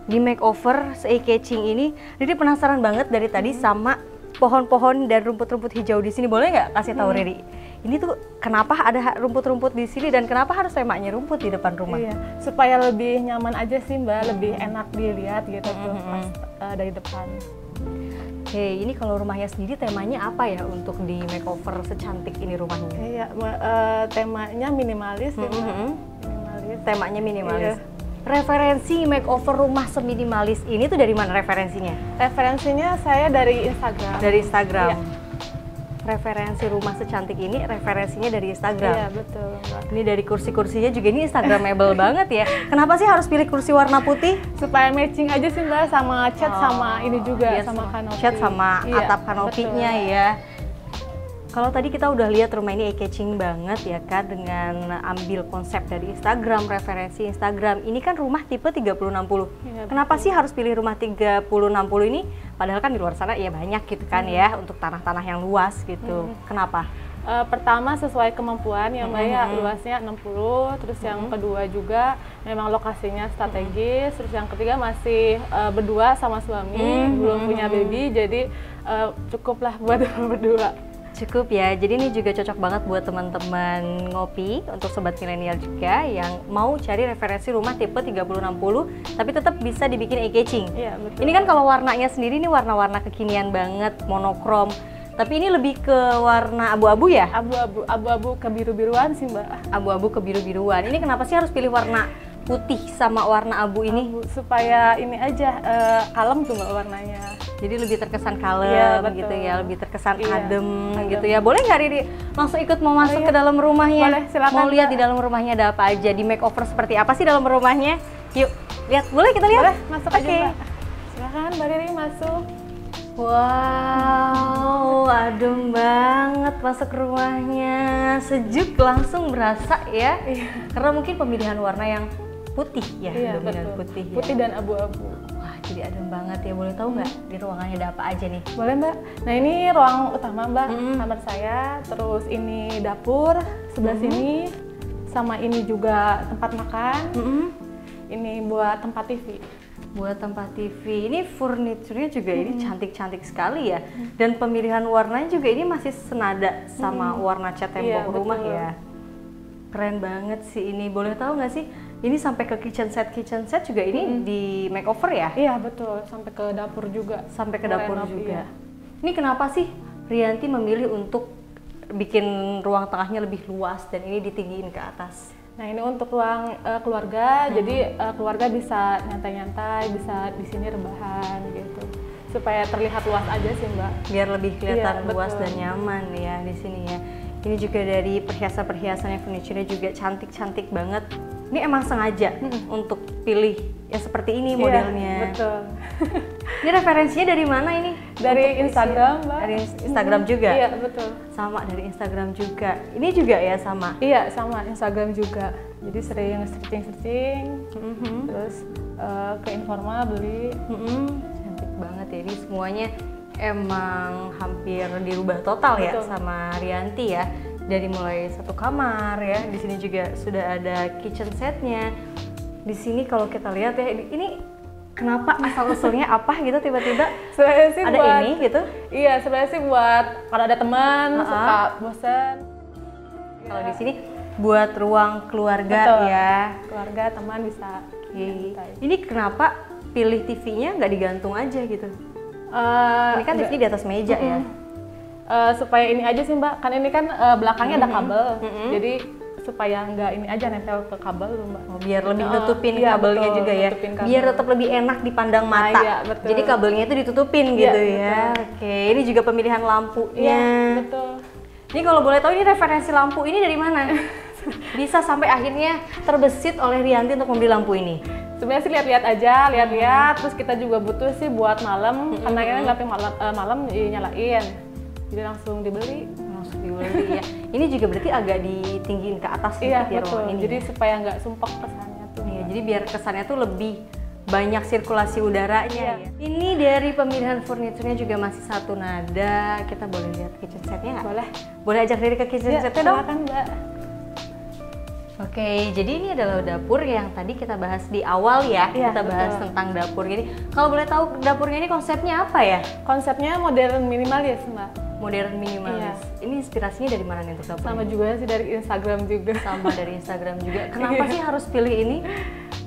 di makeover se-catching ini, Riri penasaran banget dari tadi sama pohon-pohon dan rumput-rumput hijau di sini. Boleh nggak kasih tahu Riri? Ini tuh kenapa ada rumput-rumput di sini dan kenapa harus temanya rumput di depan rumah? Iya, supaya lebih nyaman aja sih Mbak, lebih enak dilihat gitu tuh pas dari depan. Oke, ini kalau rumahnya sendiri temanya apa ya untuk di makeover secantik ini rumahnya? Iya, temanya minimalis ya Mbak. Minimalis. Temanya minimalis. Iya. Referensi makeover rumah seminimalis ini tuh dari mana referensinya? Referensinya saya dari Instagram. Dari Instagram. Iya. Referensi rumah secantik ini referensinya dari Instagram. Iya betul Mbak. Ini dari kursi-kursinya juga ini instagramable banget ya. Kenapa sih harus pilih kursi warna putih? Supaya matching aja sih Mbak sama cat sama ini juga Iya, sama kanopi. cat sama Iya, atap kanopinya betul. ya. Kalau tadi kita udah lihat rumah ini eye-catching banget ya kan, dengan ambil konsep dari Instagram, referensi Instagram. Ini kan rumah tipe 3060. Iya, Kenapa sih harus pilih rumah 3060 ini? Padahal kan di luar sana ya banyak gitu kan ya, untuk tanah-tanah yang luas gitu. Kenapa? Pertama sesuai kemampuan ya Mbak ya, luasnya 60, terus yang kedua juga memang lokasinya strategis, terus yang ketiga masih berdua sama suami, belum punya baby, jadi cukuplah buat berdua. Cukup ya, jadi ini juga cocok banget buat teman-teman ngopi, untuk sobat milenial juga yang mau cari referensi rumah tipe 3060 tapi tetap bisa dibikin eye-catching. Iya, betul. Ini kan kalau warnanya sendiri ini warna-warna kekinian banget, monokrom. Tapi ini lebih ke warna abu-abu ya? Abu-abu kebiru-biruan sih Mbak. Abu-abu kebiru-biruan. Ini kenapa sih harus pilih warna putih sama warna abu ini? Supaya ini aja kalem tuh Mbak warnanya. Jadi lebih terkesan kalem Iya, betul. gitu ya, lebih terkesan Iya, adem adem. gitu ya. Boleh nggak Riri langsung ikut mau masuk ke dalam rumahnya? Boleh, silakan, mau lihat Mbak. di dalam rumahnya ada apa aja, di makeover seperti apa sih dalam rumahnya? Yuk, lihat. Boleh kita lihat? Boleh, masuk aja Oke. Mbak. Silakan Mbak Riri masuk. Wow, adem banget masuk rumahnya. Sejuk langsung berasa ya. Karena mungkin pemilihan warna yang putih ya, Iya, dominan betul. putih ya. Putih dan abu-abu. Wah, jadi adem banget ya. Boleh tahu nggak di ruangannya ada apa aja nih? Boleh Mbak. Nah ini ruang utama Mbak, kamar saya. Terus ini dapur sebelah sini, sama ini juga tempat makan. Ini buat tempat TV. Buat tempat TV. Ini furniturnya juga ini cantik-cantik sekali ya. Dan pemilihan warnanya juga ini masih senada sama warna cat tembok rumah ya. Keren banget sih ini. Boleh tahu nggak sih? Ini sampai ke kitchen set juga ini di makeover ya? Iya betul, sampai ke dapur juga. Sampai ke dapur Renov, juga. iya. Ini kenapa sih Rianti memilih untuk bikin ruang tengahnya lebih luas dan ini ditinggiin ke atas? Nah ini untuk ruang keluarga, jadi keluarga bisa nyantai-nyantai, bisa di sini rebahan gitu, supaya terlihat luas aja sih Mbak. Biar lebih kelihatan Iya, luas betul. dan nyaman ya di sini ya. Ini juga dari perhiasan-perhiasannya, furniture-nya juga cantik-cantik banget. Ini emang sengaja untuk pilih yang seperti ini modelnya. Iya, betul. Ini referensinya dari mana ini? Dari Untuk Instagram isian? Mbak. Dari Instagram juga? Iya betul. Sama dari Instagram juga. Ini juga ya sama? Iya sama Instagram juga. Jadi sering searching, terus ke Informa beli. Cantik banget ya, ini semuanya emang hampir dirubah total ya Betul. sama Rianti ya. Dari mulai satu kamar ya, di sini juga sudah ada kitchen setnya. Di sini kalau kita lihat ya, ini kenapa asal usulnya apa gitu tiba-tiba Sebenarnya sih ada buat, ini gitu? Iya sebenarnya sih buat kalau ada teman suka bosen. Kalau di sini buat ruang keluarga Betul. ya. Keluarga teman bisa. Oke. nyantai. Ini kenapa pilih TV-nya nggak digantung aja gitu? Ini kan TV enggak. di atas meja ya. Supaya ini aja sih Mbak, kan ini kan belakangnya ada kabel, jadi supaya nggak ini aja nempel ke kabel Mbak. Oh, biar lebih nutupin Iya, kabelnya betul, juga ya. nutupin kabel. Biar tetap lebih enak dipandang mata. iya, betul. Jadi kabelnya itu ditutupin Iya, gitu ya. betul. Oke, ini juga pemilihan lampunya. Iya betul. Ini kalau boleh tahu ini referensi lampu ini dari mana? Bisa sampai akhirnya terbesit oleh Rianti untuk membeli lampu ini. Sebenarnya sih lihat-lihat aja, lihat-lihat. Terus kita juga butuh sih buat malam, karena ini lampu malam dinyalain, jadi langsung dibeli. Langsung dibeli ya. Ini juga berarti agak ditinggiin ke atas Iya sedikit ya betul. ruang ini. Jadi supaya nggak sumpek kesannya tuh. Iya, jadi biar kesannya tuh lebih banyak sirkulasi udaranya Iya. ya. Ini dari pemilihan furniturnya juga masih satu nada. Kita boleh lihat kitchen setnya nggak? Boleh. Boleh ajak diri ke kitchen Ya, setnya dong? silakan Mbak. Oke, jadi ini adalah dapur yang tadi kita bahas di awal ya. Iya, Kita bahas betul. tentang dapur ini. Kalau boleh tahu dapurnya ini konsepnya apa ya? Konsepnya modern minimalis Mbak. Modern minimalis. Ini inspirasinya dari mana nih untuk dapur? Sama juga sih dari Instagram juga. Sama dari Instagram juga. Kenapa sih harus pilih ini?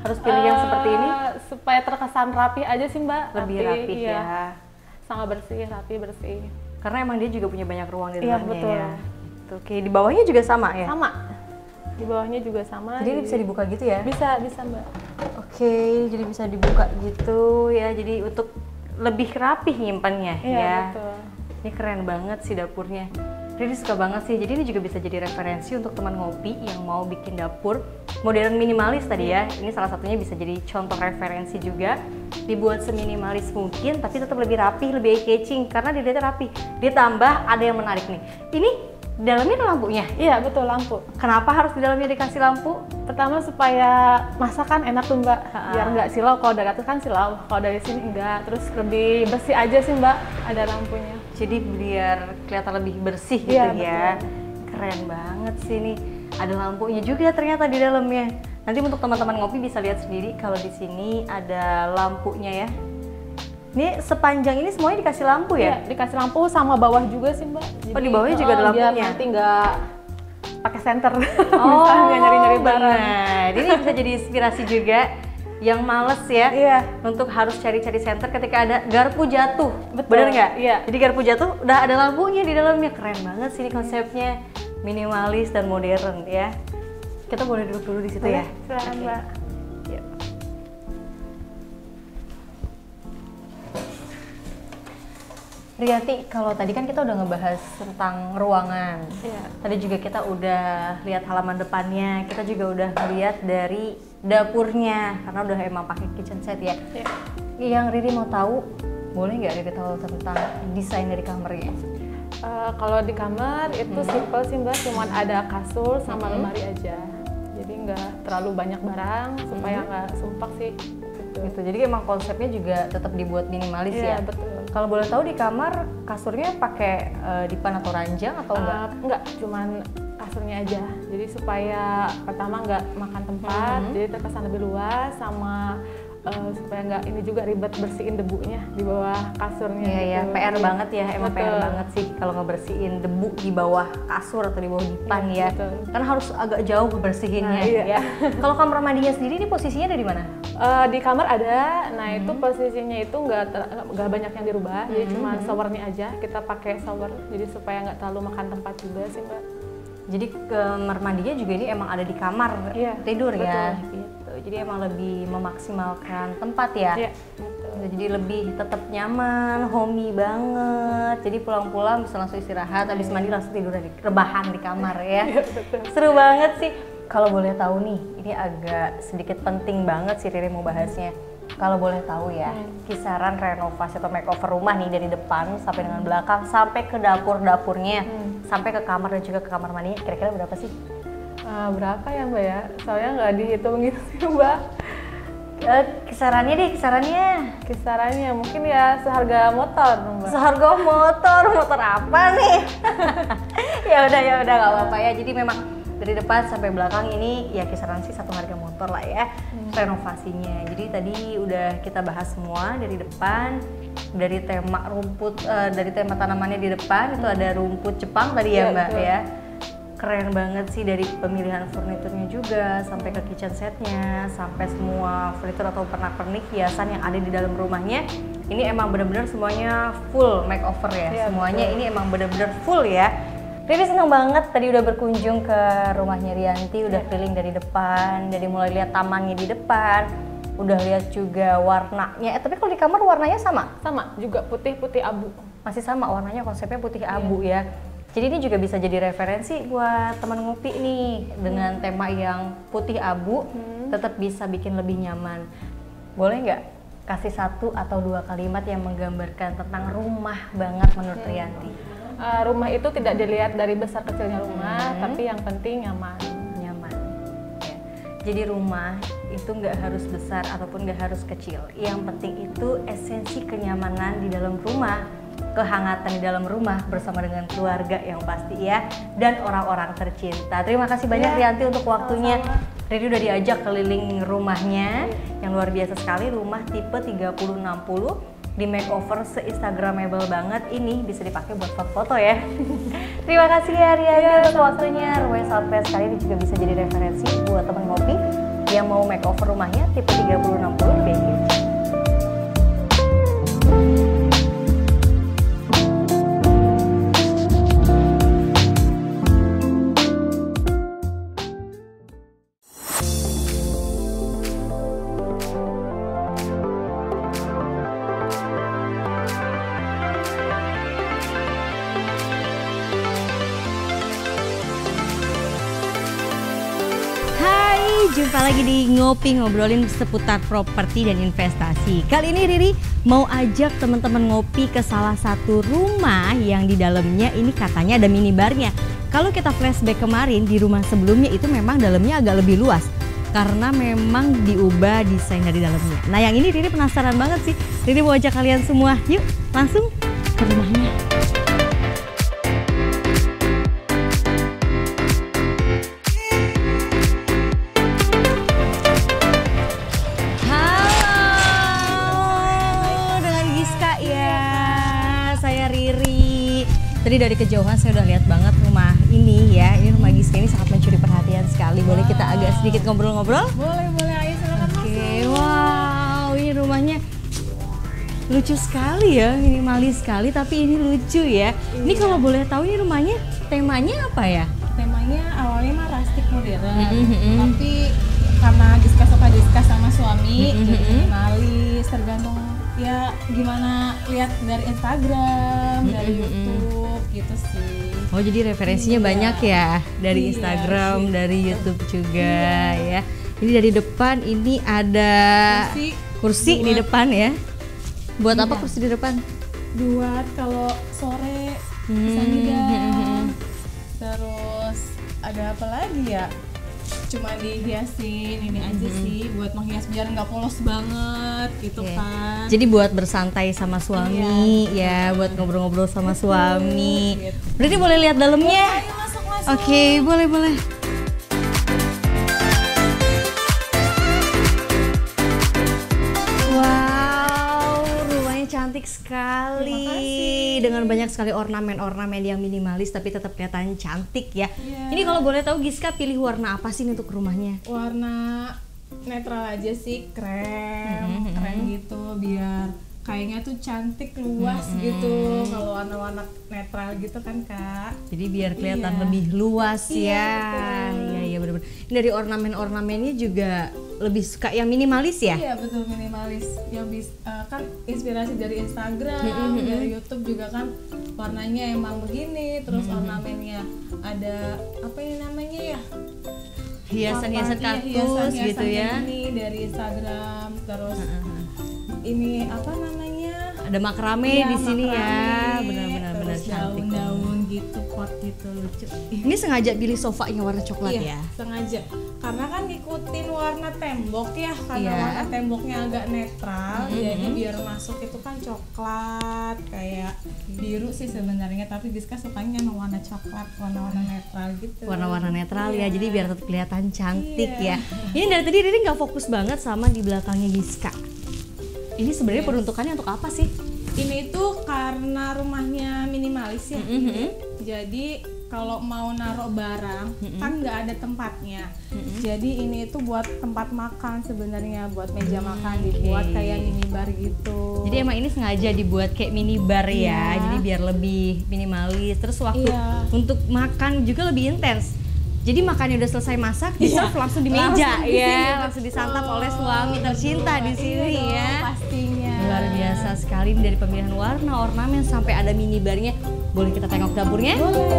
Harus pilih yang seperti ini? Supaya terkesan rapi aja sih Mbak. Lebih rapi iya. ya. Sangat bersih, rapi, bersih. Karena emang dia juga punya banyak ruang di Iya, dalamnya betul. ya. Oke, di bawahnya juga sama ya? Sama. Di bawahnya juga sama. Jadi ini bisa dibuka gitu ya? Bisa Mbak. Oke, jadi bisa dibuka gitu ya. Jadi untuk lebih rapih nyimpannya Iya, ya. betul. Ini keren banget sih dapurnya. Riri suka banget sih. Jadi ini juga bisa jadi referensi untuk teman ngopi yang mau bikin dapur modern minimalis tadi ya. Ini salah satunya bisa jadi contoh referensi juga. Dibuat seminimalis mungkin, tapi tetap lebih rapih, lebih eye-catching karena dilihatnya rapi. Ditambah ada yang menarik nih. Ini di dalamnya ada lampunya. Iya, betul lampu. Kenapa harus di dalamnya dikasih lampu? Pertama supaya masakan enak tuh Mbak. Biar nggak silau. Kalau dari atas kan silau. Kalau dari sini enggak. Terus lebih bersih aja sih Mbak. Ada lampunya. Jadi biar kelihatan lebih bersih gitu Iya, ya. Keren banget sih nih. Ada lampunya juga ternyata di dalamnya. Nanti untuk teman-teman ngopi bisa lihat sendiri kalau di sini ada lampunya ya. Ini sepanjang ini semuanya dikasih lampu ya? Iya, dikasih lampu sama bawah juga sih Mbak. Oh, di bawahnya juga ada Biar lampunya? nanti nggak pakai senter. Oh, Bisa nggak nyari-nyari barang. benar. Ini bisa jadi inspirasi juga yang males ya. Iya. Untuk harus cari-cari senter ketika ada garpu jatuh. Betul, Bener nggak? iya. Jadi garpu jatuh udah ada lampunya di dalamnya. Keren banget sih ini konsepnya. Minimalis dan modern ya. Kita boleh duduk dulu di situ ya. Silakan Oke. Mbak. Yuk. Rianti, kalau tadi kan kita udah ngebahas tentang ruangan. Iya. Tadi juga kita udah lihat halaman depannya, kita juga udah ngeliat dari dapurnya karena udah emang pakai kitchen set ya. Iya. Yang Riri mau tahu, boleh nggak Riri tahu tentang desain dari kamarnya? Kalau di kamar itu simple sih Mbak, cuman ada kasur sama lemari aja. Jadi nggak terlalu banyak barang supaya nggak sumpah sih. Gitu. Jadi emang konsepnya juga tetap dibuat minimalis ya. Iya, betul. Kalau boleh tahu di kamar kasurnya pakai dipan atau ranjang atau enggak? Enggak, cuman kasurnya aja. Jadi supaya pertama nggak makan tempat, jadi terkesan lebih luas, sama supaya nggak ini juga ribet bersihin debunya di bawah kasurnya. Iya ya, gitu. PR banget ya, emang Betul. PR banget sih kalau ngebersihin debu di bawah kasur atau di bawah dipan Iya, ya. betul. Karena harus agak jauh ngebersihinnya Nah, iya. ya. Kalau kamar mandinya sendiri ini posisinya dari mana? Di kamar ada, nah itu posisinya itu nggak banyak yang dirubah, jadi cuma showernya aja kita pakai shower, jadi supaya nggak terlalu makan tempat juga sih Mbak. Jadi kamar mandinya juga ini emang ada di kamar Iya, tidur ya. betul. Gitu. Jadi emang lebih memaksimalkan tempat ya. Iya, betul. Jadi lebih tetap nyaman, homey banget. Jadi pulang-pulang bisa langsung istirahat, habis mandi langsung tidur rebahan di kamar ya. Seru banget sih. Kalau boleh tahu nih, ini agak sedikit penting banget sih Riri mau bahasnya. Kalau boleh tahu ya, kisaran renovasi atau makeover rumah nih dari depan sampai dengan belakang sampai ke dapur-dapurnya, sampai ke kamar dan juga ke kamar mandinya, kira-kira berapa sih? Berapa ya Mbak ya? Soalnya nggak dihitung gitu sih Mbak. Kisarannya deh, kisarannya. Kisarannya mungkin ya seharga motor Mbak. Seharga motor apa nih? ya udah nggak apa-apa ya. Jadi memang dari depan sampai belakang ini ya kisaran sih satu harga motor lah ya renovasinya. Jadi tadi udah kita bahas semua dari depan, dari tema rumput, dari tema tanamannya di depan itu ada rumput Jepang tadi ya Mbak betul. ya. Keren banget sih dari pemilihan furniturnya juga sampai ke kitchen setnya, sampai semua furnitur atau pernak-pernik hiasan yang ada di dalam rumahnya. Ini emang bener-bener semuanya full makeover ya. Iya, Semuanya betul. ini emang bener-bener full ya. Riri seneng banget tadi udah berkunjung ke rumahnya Rianti, udah keliling dari depan, dari mulai lihat tamannya di depan, udah lihat juga warnanya. Tapi kalau di kamar warnanya sama? Sama, juga putih-putih abu. Masih sama warnanya, konsepnya putih abu ya. Jadi ini juga bisa jadi referensi buat teman ngopi nih dengan tema yang putih abu, tetap bisa bikin lebih nyaman. Boleh nggak kasih 1 atau 2 kalimat yang menggambarkan tentang rumah banget menurut Rianti? Rumah itu tidak dilihat dari besar kecilnya rumah, tapi yang penting nyaman. Nyaman. Ya. Jadi rumah itu nggak harus besar ataupun nggak harus kecil. Yang penting itu esensi kenyamanan di dalam rumah, kehangatan di dalam rumah bersama dengan keluarga yang pasti ya, dan orang-orang tercinta. Terima kasih banyak Rianti untuk waktunya. Riri udah diajak keliling rumahnya yang luar biasa sekali, rumah tipe 3060. Di makeover se-instagramable banget, ini bisa dipakai buat foto-foto ya. Terima kasih ya Rianti untuk waktunya. Rumahnya sampai sekali ini juga bisa jadi referensi buat teman ngopi yang mau makeover rumahnya tipe 3060 di BQ. Jumpa lagi di Ngopi, ngobrolin seputar properti dan investasi. Kali ini Riri mau ajak teman-teman ngopi ke salah satu rumah yang di dalamnya ini katanya ada minibarnya. Kalau kita flashback kemarin di rumah sebelumnya itu memang dalamnya agak lebih luas karena memang diubah desain dari dalamnya. Nah yang ini Riri penasaran banget sih. Riri mau ajak kalian semua, yuk langsung ke rumahnya. Tadi dari kejauhan saya udah lihat banget rumah ini ya. Ini rumah Giska ini sangat mencuri perhatian sekali. Boleh kita agak sedikit ngobrol-ngobrol? Boleh, ayo silakan masuk. Oke, wow, ini rumahnya lucu sekali ya, minimalis sekali tapi ini lucu ya. Ini kalau boleh tahu ini rumahnya temanya apa ya? Temanya awalnya mah rustic modern, tapi karena Giska suka discuss sama suami, jadi minimalis, tergantung ya gimana lihat dari Instagram, dari YouTube gitu sih. Oh jadi referensinya banyak ya dari Instagram, dari YouTube juga ya. Ini dari depan ini ada kursi di depan ya. Buat apa kursi di depan? Buat kalau sore bisa ngidam. Terus ada apa lagi ya? cuma dihiasin ini aja sih buat menghias biar nggak polos banget gitu kan. Jadi buat bersantai sama suami ya, buat ngobrol-ngobrol sama suami. Gitu. Berarti boleh lihat dalamnya? Ayo masuk. Oke, boleh. Wow, rumahnya cantik sekali. Terima kasih. Dengan banyak sekali ornamen-ornamen yang minimalis tapi tetap kelihatan cantik ya. Iya. Ini kalau boleh tahu Giska pilih warna apa sih untuk rumahnya? Warna netral aja sih, krem gitu biar kayaknya tuh cantik luas gitu kalau warna-warna netral gitu kan Kak. Jadi biar kelihatan Iya. lebih luas Iya, ya. betul. Iya benar-benar. Ini dari ornamen-ornamennya juga lebih suka yang minimalis ya? Iya betul, minimalis yang kan inspirasi dari Instagram, dari YouTube juga kan warnanya emang begini, terus ornamennya ada apa ini namanya ya? Hiasan-hiasan Papan, iya, kaktus hiasan-hiasan gitu ya. Ini dari Instagram, terus ini apa namanya? Ada makrame Iya, di sini ya. makrame, Benar-benar terus cantik. daun-daun gitu, pot gitu lucu. Ini sengaja pilih sofanya warna coklat Iya, ya? sengaja. Karena kan ngikutin warna tembok ya, karena Iya. warna temboknya agak netral, jadi biar masuk itu kan coklat, kayak biru sih sebenarnya, tapi Giska sukanya emang warna coklat, warna-warna netral gitu. Warna-warna netral ya, jadi biar tetap kelihatan cantik Iya. ya. Ini dari tadi Riri nggak fokus banget sama di belakangnya Giska. Ini sebenarnya peruntukannya untuk apa sih? Ini tuh karena rumahnya minimalis ya, jadi kalau mau naruh barang kan nggak ada tempatnya. Jadi ini tuh buat tempat makan sebenarnya, buat meja makan dibuat kayak minibar gitu. Jadi emang ini sengaja dibuat kayak minibar ya, Iya. jadi biar lebih minimalis. Terus waktu Iya. untuk makan juga lebih intens. Jadi makannya udah selesai masak, di-serve langsung di meja Langsung di sini, ya, betul. langsung disantap oleh suami tercinta di sini Iya ya. dong, pastinya. Luar biasa sekali dari pemilihan warna, ornamen sampai ada minibarnya. Boleh kita tengok dapurnya? Boleh.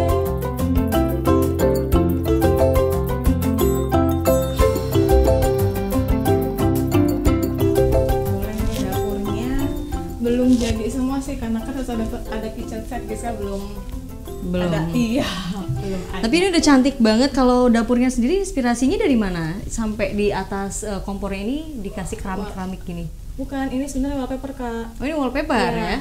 Boleh nih dapurnya. Belum jadi semua sih karena kan harus ada kitchen set, Giska belum Belum. ada. Iya, belum ada. Tapi ini udah cantik banget. Kalau dapurnya sendiri inspirasinya dari mana? Sampai di atas kompornya ini dikasih keramik-keramik gini. Bukan, ini sebenarnya wallpaper Kak. Oh ini wallpaper Iya. ya?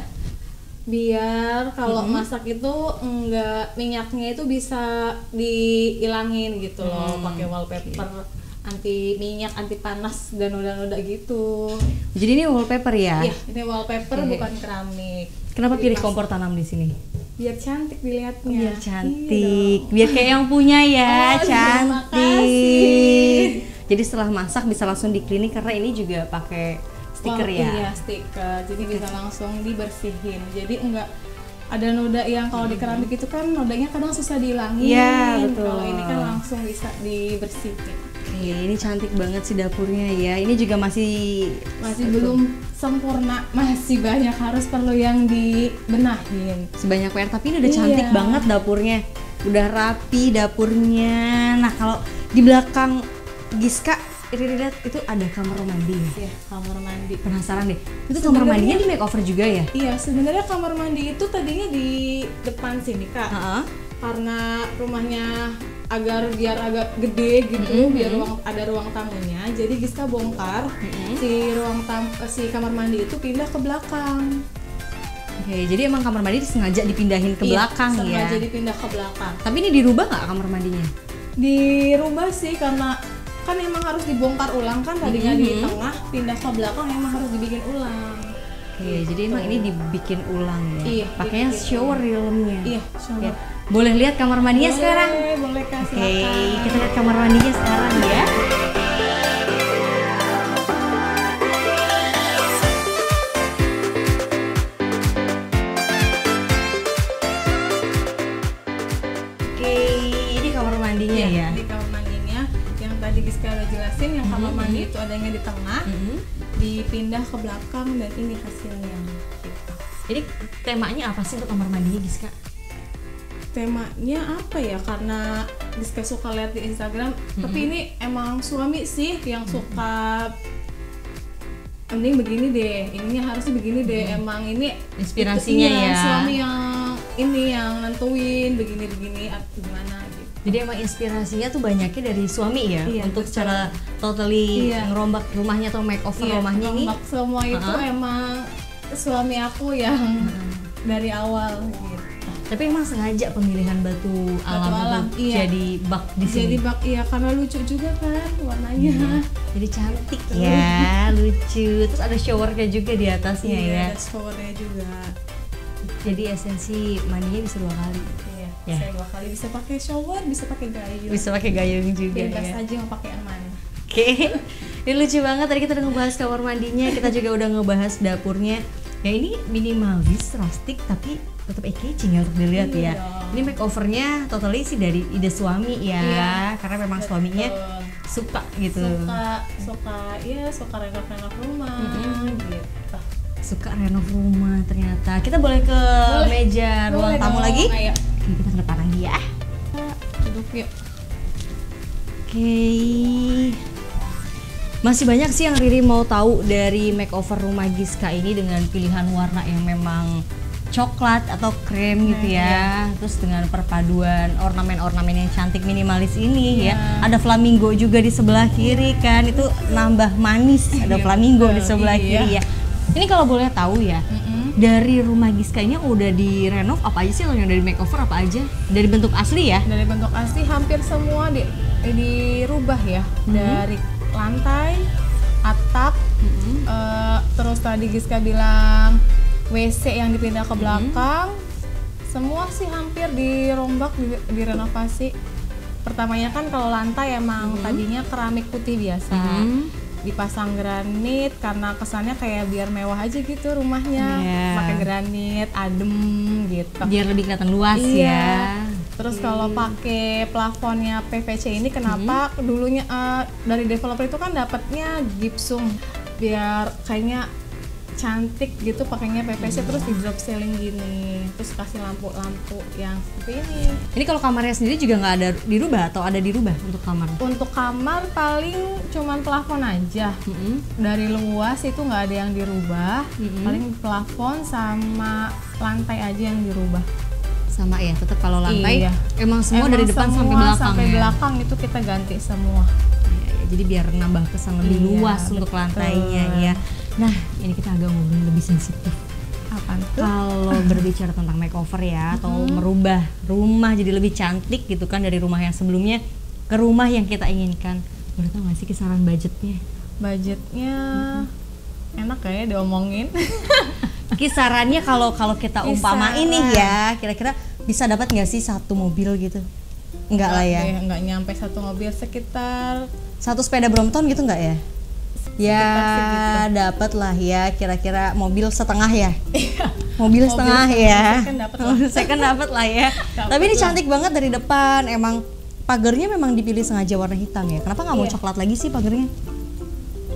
Biar kalau masak itu enggak, minyaknya itu bisa dihilangin gitu loh, pakai wallpaper anti minyak, anti panas dan noda-noda gitu. Jadi ini wallpaper ya? Iya, ini wallpaper bukan keramik. Kenapa pilih Dipas- kompor tanam di sini? Biar cantik dilihatnya. Biar Iya cantik, dong. biar kayak yang punya ya, Oh, terima cantik. Jadi setelah masak bisa langsung diklinik karena ini juga pakai stiker ya. Iya, stiker. Jadi bisa langsung dibersihin. Jadi enggak ada noda yang kalau di keramik itu kan nodanya kadang susah dihilangin. Iya, betul. Kalau ini kan langsung bisa dibersihin. Oke, ini cantik banget sih dapurnya ya. Ini juga masih Belum sempurna, masih banyak harus perlu yang dibenahin. sebanyak PR, tapi ini udah cantik Iya. banget dapurnya. Udah rapi dapurnya. Nah, kalau di belakang Giska, Riri lihat itu ada kamar mandi ya. Ya, kamar mandi. Penasaran deh. Itu kamar mandinya di makeover juga ya? Iya, sebenarnya kamar mandi itu tadinya di depan sini Kak. Heeh. Karena rumahnya biar agak gede gitu, biar ada ruang tamunya. Jadi Giska bongkar si kamar mandi itu pindah ke belakang. Oke, jadi emang kamar mandi sengaja dipindahin ke belakang ya. Sengaja dipindah ke belakang. Tapi ini dirubah nggak kamar mandinya? Dirubah sih karena kan emang harus dibongkar ulang kan, tadinya di tengah, pindah ke belakang emang harus dibikin ulang. Oke, jadi emang ini dibikin ulang ya. Iya, Pakainya dibikin shower di dalamnya. Iya, Oke. Boleh lihat kamar mandinya sekarang? Boleh Kak, Oke, silakan. kita lihat kamar mandinya sekarang ya. Oke, ini kamar mandinya ya. Di kamar mandinya yang tadi Giska udah jelasin, yang kamar mandi itu adanya di tengah, dipindah ke belakang dan ini hasilnya. Jadi temanya apa sih untuk kamar mandinya, Giska? Temanya apa ya? Karena Giska suka lihat di Instagram, tapi ini emang suami sih yang suka mending begini deh, ininya harusnya begini deh. Emang ini Inspirasinya iya, ya. suami yang ini yang nentuin begini-begini gimana gitu. Jadi emang inspirasinya tuh banyaknya dari suami ya, Iya, untuk betul. secara totally Iya. ngerombak rumahnya atau makeover rumahnya ini. Rombak semua itu emang suami aku yang dari awal gitu. Tapi emang sengaja pemilihan batu alam alam, itu iya. jadi bak di sini. Jadi bak iya karena lucu juga kan warnanya. Jadi cantik ya, lucu. Terus ada showernya juga di atasnya Iya, ya. ada showernya juga. Jadi esensi mandinya bisa 2 kali. Iya, Ya. saya 2 kali bisa pakai shower, bisa pakai gayung. Bisa pakai gayung juga Bebas ya. aja mau pakai yang mana. Oke, ini lucu banget. Tadi kita udah ngebahas kamar mandinya, kita juga udah ngebahas dapurnya. Ya ini minimalis, rustic, tapi tetap eye-catching ya untuk dilihat ya. Ini makeovernya totally sih dari ide suami ya, Iya. karena memang suaminya suka gitu. Suka renov rumah gitu. Suka renov rumah ternyata. Kita boleh ke meja ruang Boleh tamu dong, lagi? ayo. Oke, kita ke depan lagi ya. Duduk yuk. Oke. Masih banyak sih yang Riri mau tahu dari makeover rumah Giska ini dengan pilihan warna yang memang coklat atau krem gitu ya. Terus dengan perpaduan ornamen-ornamen yang cantik minimalis ini ya. Ada flamingo juga di sebelah kiri kan. Itu nambah manis. Ada flamingo di sebelah kiri ya. Ini kalau boleh tahu ya. Dari rumah Giska ini yang udah direnov apa aja sih, yang dari makeover apa aja? Dari bentuk asli ya? Dari bentuk asli hampir semua dirubah ya. Dari lantai, atap, terus tadi Giska bilang WC yang dipindah ke belakang, semua sih hampir dirombak, direnovasi. Pertamanya kan kalau lantai emang tadinya keramik putih biasa, dipasang granit karena kesannya kayak biar mewah aja gitu rumahnya, pakai granit, adem gitu. Biar lebih kelihatan luas ya. Terus kalau pakai plafonnya PVC ini kenapa dulunya dari developer itu kan dapatnya gipsum biar kayaknya cantik gitu, pakainya PVC terus di drop ceiling gini, terus kasih lampu-lampu yang seperti ini. Ini kalau kamarnya sendiri juga nggak ada dirubah atau ada dirubah untuk kamar? Untuk kamar paling cuman plafon aja. Dari luas itu nggak ada yang dirubah, paling plafon sama lantai aja yang dirubah. Sama ya, tetap kalau lantai Iya. emang semua Emang dari depan semua sampai belakang sampai ya? belakang itu kita ganti semua. Iya, jadi biar nambah kesan lebih Iya, luas untuk betul. lantainya ya. Nah, ini kita agak ngobrol lebih sensitif. Apaan tuh? Kalau berbicara tentang makeover ya, atau merubah rumah jadi lebih cantik gitu kan dari rumah yang sebelumnya ke rumah yang kita inginkan. Boleh tahu nggak sih kisaran budgetnya? Budgetnya enak kayaknya diomongin. Kisarannya kalau kita umpamain nih ya, kira-kira bisa dapat nggak sih 1 mobil gitu? Enggak lah ya. Enggak nyampe 1 mobil, sekitar 1 sepeda Brompton gitu nggak ya? Ya segitu. dapat lah ya, kira-kira mobil setengah ya. Mobil setengah ya. Saya kan dapat lah ya. Tapi ini cantik banget dari depan. Emang pagarnya memang dipilih sengaja warna hitam ya. Kenapa nggak mau coklat lagi sih pagarnya?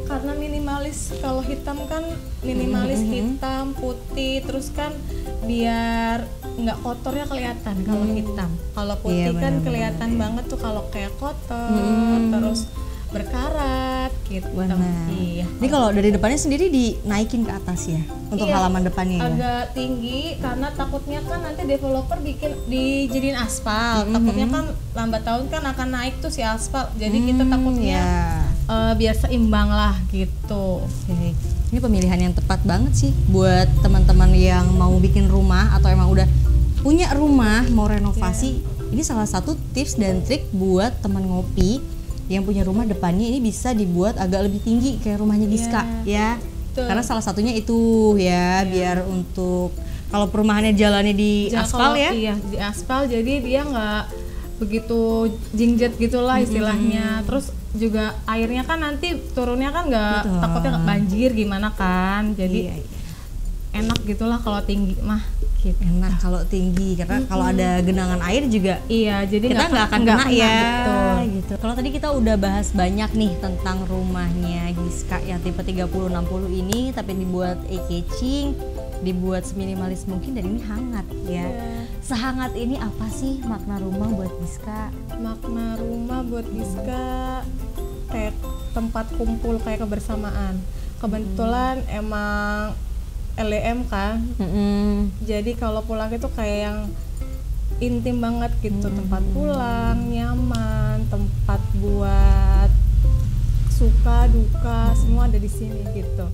karena minimalis. Kalau hitam kan minimalis hitam, putih, terus kan biar nggak kotornya kelihatan kalau hitam. Kalau putih kan kelihatan banget tuh kalau kayak kotor, terus berkarat gitu. Iya. Ini kalau dari depannya sendiri dinaikin ke atas ya untuk halaman depannya ya. Agak tinggi karena takutnya kan nanti developer bikin dijadiin aspal. Takutnya kan lambat tahun kan akan naik tuh si aspal. Jadi kita takutnya biar seimbang lah gitu. Oke. Ini pemilihan yang tepat banget sih buat teman-teman yang mau bikin rumah atau emang udah punya rumah mau renovasi. Ini salah satu tips dan trik buat teman ngopi yang punya rumah depannya ini bisa dibuat agak lebih tinggi kayak rumahnya Giska ya. Karena salah satunya itu ya biar untuk kalau perumahannya jalannya di aspal ya. Iya, di aspal jadi dia nggak begitu jingjet gitulah istilahnya. Terus juga airnya kan nanti turunnya kan nggak takutnya nggak banjir gimana kan. Jadi enak gitulah kalau tinggi mah. Gitu. Enak kalau tinggi karena kalau ada genangan air juga jadi kita nggak akan kena ya betul. Gitu. Kalau tadi kita udah bahas banyak nih tentang rumahnya Giska yang tipe 3060 ini tapi dibuat eye-catching, dibuat seminimalis mungkin dan ini hangat ya. Sehangat ini apa sih makna rumah buat Giska? Makna rumah buat Giska kayak tempat kumpul, kayak kebersamaan. Kebetulan emang LDM kan, jadi kalau pulang itu kayak yang intim banget gitu, tempat pulang, nyaman, tempat buat suka duka semua ada di sini gitu.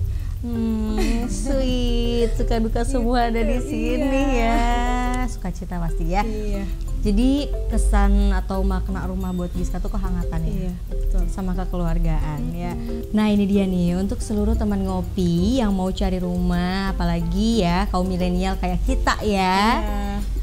Sweet, suka duka semua ada di sini ya. Sukacita pasti ya. Iya. Jadi kesan atau makna rumah buat Giska tuh kehangatan ya. Iya, betul. Sama kekeluargaan ya. Nah ini dia nih untuk seluruh teman ngopi yang mau cari rumah, apalagi ya kaum milenial kayak kita ya.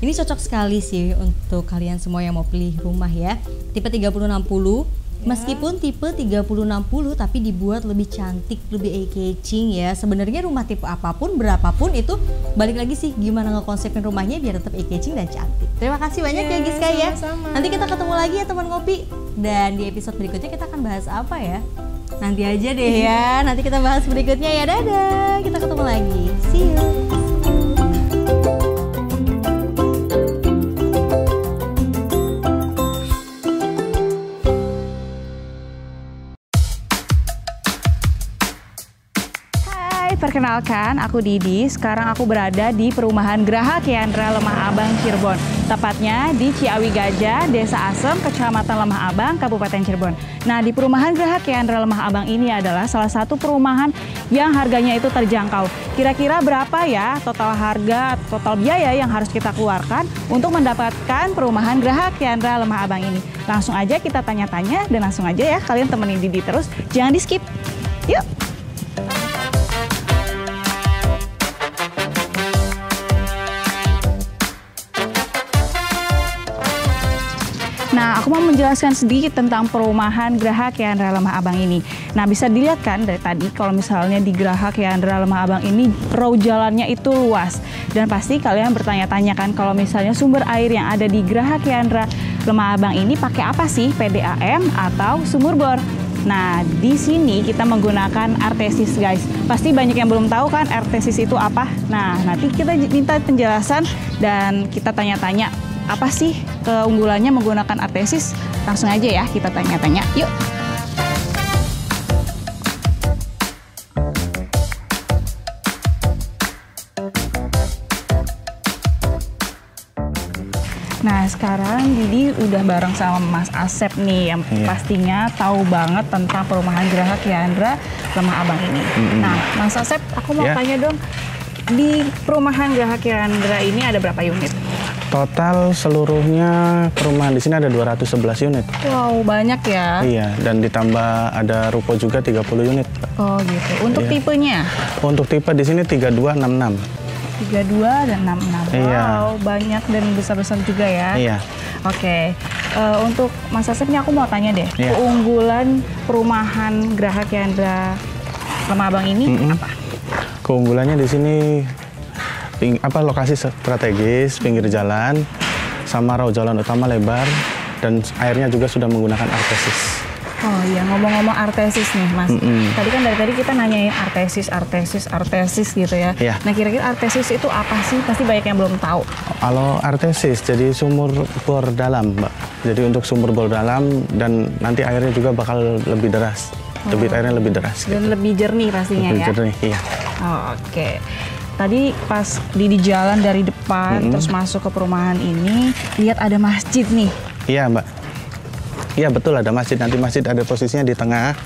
Ini cocok sekali sih untuk kalian semua yang mau pilih rumah ya. Tipe 3060. Meskipun tipe 3060 tapi dibuat lebih cantik, lebih eye-catching ya. Sebenarnya rumah tipe apapun, berapapun itu balik lagi sih gimana ngekonsepin rumahnya biar tetap eye-catching dan cantik. Terima kasih banyak ya Giska ya. Nanti kita ketemu lagi ya teman ngopi. Dan di episode berikutnya kita akan bahas apa ya? Nanti aja deh ya. Nanti kita bahas berikutnya ya. Dadah. Kita ketemu lagi. See you. Perkenalkan, aku Didi. Sekarang aku berada di perumahan Graha Kiandra Lemah Abang, Cirebon. Tepatnya di Ciawi Gajah, Desa Asem, Kecamatan Lemah Abang, Kabupaten Cirebon. Nah, di perumahan Graha Kiandra Lemah Abang ini adalah salah satu perumahan yang harganya itu terjangkau. Kira-kira berapa ya total harga, total biaya yang harus kita keluarkan untuk mendapatkan perumahan Graha Kiandra Lemah Abang ini? Langsung aja kita tanya-tanya dan langsung aja ya kalian temenin Didi terus. Jangan di skip. Yuk! Nah, aku mau menjelaskan sedikit tentang perumahan Graha Kiandra Lemah Abang ini. Nah, bisa dilihat kan dari tadi kalau misalnya di Graha Kiandra Lemah Abang ini row jalannya itu luas. Dan pasti kalian bertanya-tanya kan kalau misalnya sumber air yang ada di Graha Kiandra Lemah Abang ini pakai apa sih? PDAM atau sumur bor? Nah, di sini kita menggunakan artesis guys. Pasti banyak yang belum tahu kan artesis itu apa? Nah, nanti kita minta penjelasan dan kita tanya-tanya apa sih keunggulannya menggunakan artesis? Langsung aja ya kita tanya-tanya. Yuk. Nah, sekarang Didi udah bareng sama Mas Asep nih yang pastinya tahu banget tentang perumahan Graha Kiandra Lemah Abang ini. Nah, Mas Asep, aku mau tanya dong, di perumahan Graha Kiandra ini ada berapa unit? Total seluruhnya perumahan di sini ada 211 unit. Wow, banyak ya. Iya, dan ditambah ada ruko juga 30 unit. Oh gitu. Untuk tipenya? Untuk tipe di sini 3266. 32 dan 66. Iya. Wow, banyak dan besar-besar juga ya. Iya. Oke. Untuk Mas Asep nih aku mau tanya deh. Iya. Keunggulan perumahan Graha Kiandra Lemah Abang ini apa? Keunggulannya di sini lokasi strategis, pinggir jalan, sama raw jalan utama lebar, dan airnya juga sudah menggunakan artesis. Oh iya, ngomong-ngomong artesis nih Mas. Tadi kan dari tadi kita nanyain artesis gitu ya. Iya. Nah, kira-kira artesis itu apa sih? Pasti banyak yang belum tahu. Kalau artesis jadi sumur bor dalam, Mbak. Jadi untuk sumur bor dalam dan nanti airnya juga bakal lebih deras. Debit airnya lebih deras. Dan lebih jernih pastinya lebih ya. Jernih, iya. Oh, oke. Tadi pas di jalan dari depan terus masuk ke perumahan ini, lihat ada masjid nih. Iya, Mbak. Iya, betul ada masjid. Nanti masjid ada posisinya di tengah.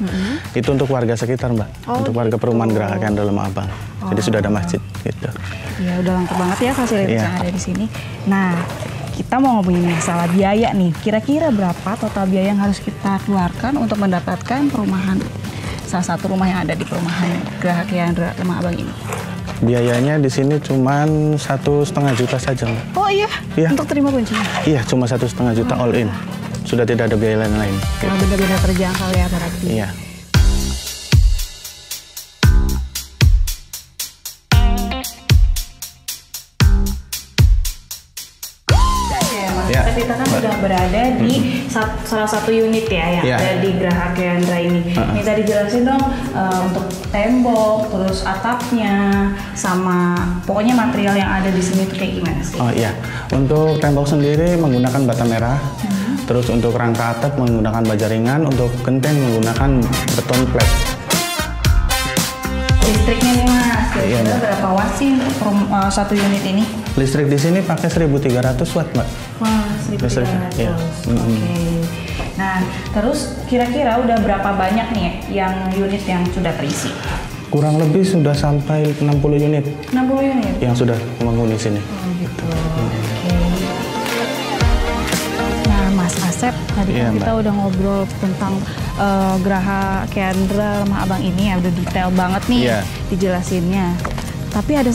Itu untuk warga sekitar, Mbak. Untuk warga perumahan Graha Kiandra Lemah Abang. Jadi sudah ada masjid gitu. Ya, udah lengkap banget ya fasilitas yang ada di sini. Nah, kita mau ngomongin masalah biaya nih. Kira-kira berapa total biaya yang harus kita keluarkan untuk mendapatkan perumahan, salah satu rumah yang ada di perumahan Graha Kiandra Lemah Abang ini? Biayanya di sini cuma 1,5 juta saja, Mbak. Oh iya? Iya. Untuk terima kuncinya? Iya, cuma 1,5 juta all in. Sudah tidak ada biaya lain-lain. Gitu. Benar-benar terjangkau ya berarti. Iya. Kita kan sudah berada di salah satu unit ya yang ada di Graha Kiandra ini. Minta dijelasin dong untuk tembok, terus atapnya, sama pokoknya material yang ada di sini itu kayak gimana sih? Oh iya, untuk tembok sendiri menggunakan bata merah. Terus untuk rangka atap menggunakan baja ringan, untuk genteng menggunakan beton flat. Listriknya nih Mas, kira-kira berapa watt sih untuk satu unit ini? Listrik di sini pakai 1.300 watt, Mbak. Wah, 1.300. Ya. Oke. Nah, terus kira-kira udah berapa banyak nih yang unit yang sudah terisi? Kurang lebih sudah sampai 60 unit 60 unit? yang sudah menghuni sini. Oh gitu. Oke. Nah, Mas Asep, tadi Iya, kan kita Mbak. udah ngobrol tentang Geraha Keandra Lemah Abang ini ya, udah detail banget nih Iya. dijelasinnya. Tapi ada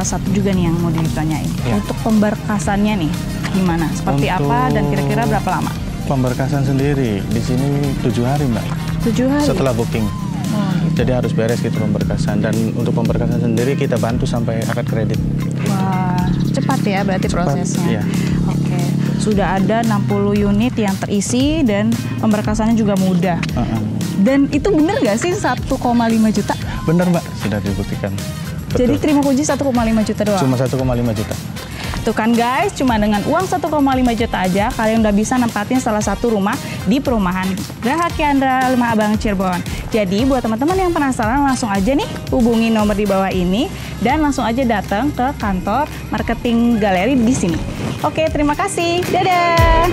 satu juga nih yang mau ditanyain. Iya. Untuk pemberkasannya nih, gimana? Seperti apa dan kira-kira berapa lama? Pemberkasan sendiri di sini 7 hari, Mbak. 7 hari? Setelah booking. Oh, gitu. Jadi harus beres gitu pemberkasan, dan untuk pemberkasan sendiri kita bantu sampai akad kredit. Wah, cepat ya berarti Cepat, prosesnya. iya. Oke, sudah ada 60 unit yang terisi dan pemberkasannya juga mudah. Dan itu bener nggak sih 1,5 juta? Bener, Mbak, sudah dibuktikan. Jadi Betul. terima kunci 1,5 juta doang? Cuma 1,5 juta. Tuh kan guys, cuma dengan uang 1,5 juta aja kalian udah bisa nempatin salah satu rumah di perumahan Geraha Keandra Lemah Abang Cirebon. Jadi buat teman-teman yang penasaran langsung aja nih hubungi nomor di bawah ini dan langsung aja datang ke kantor marketing galeri di sini. Oke, terima kasih. Dadah.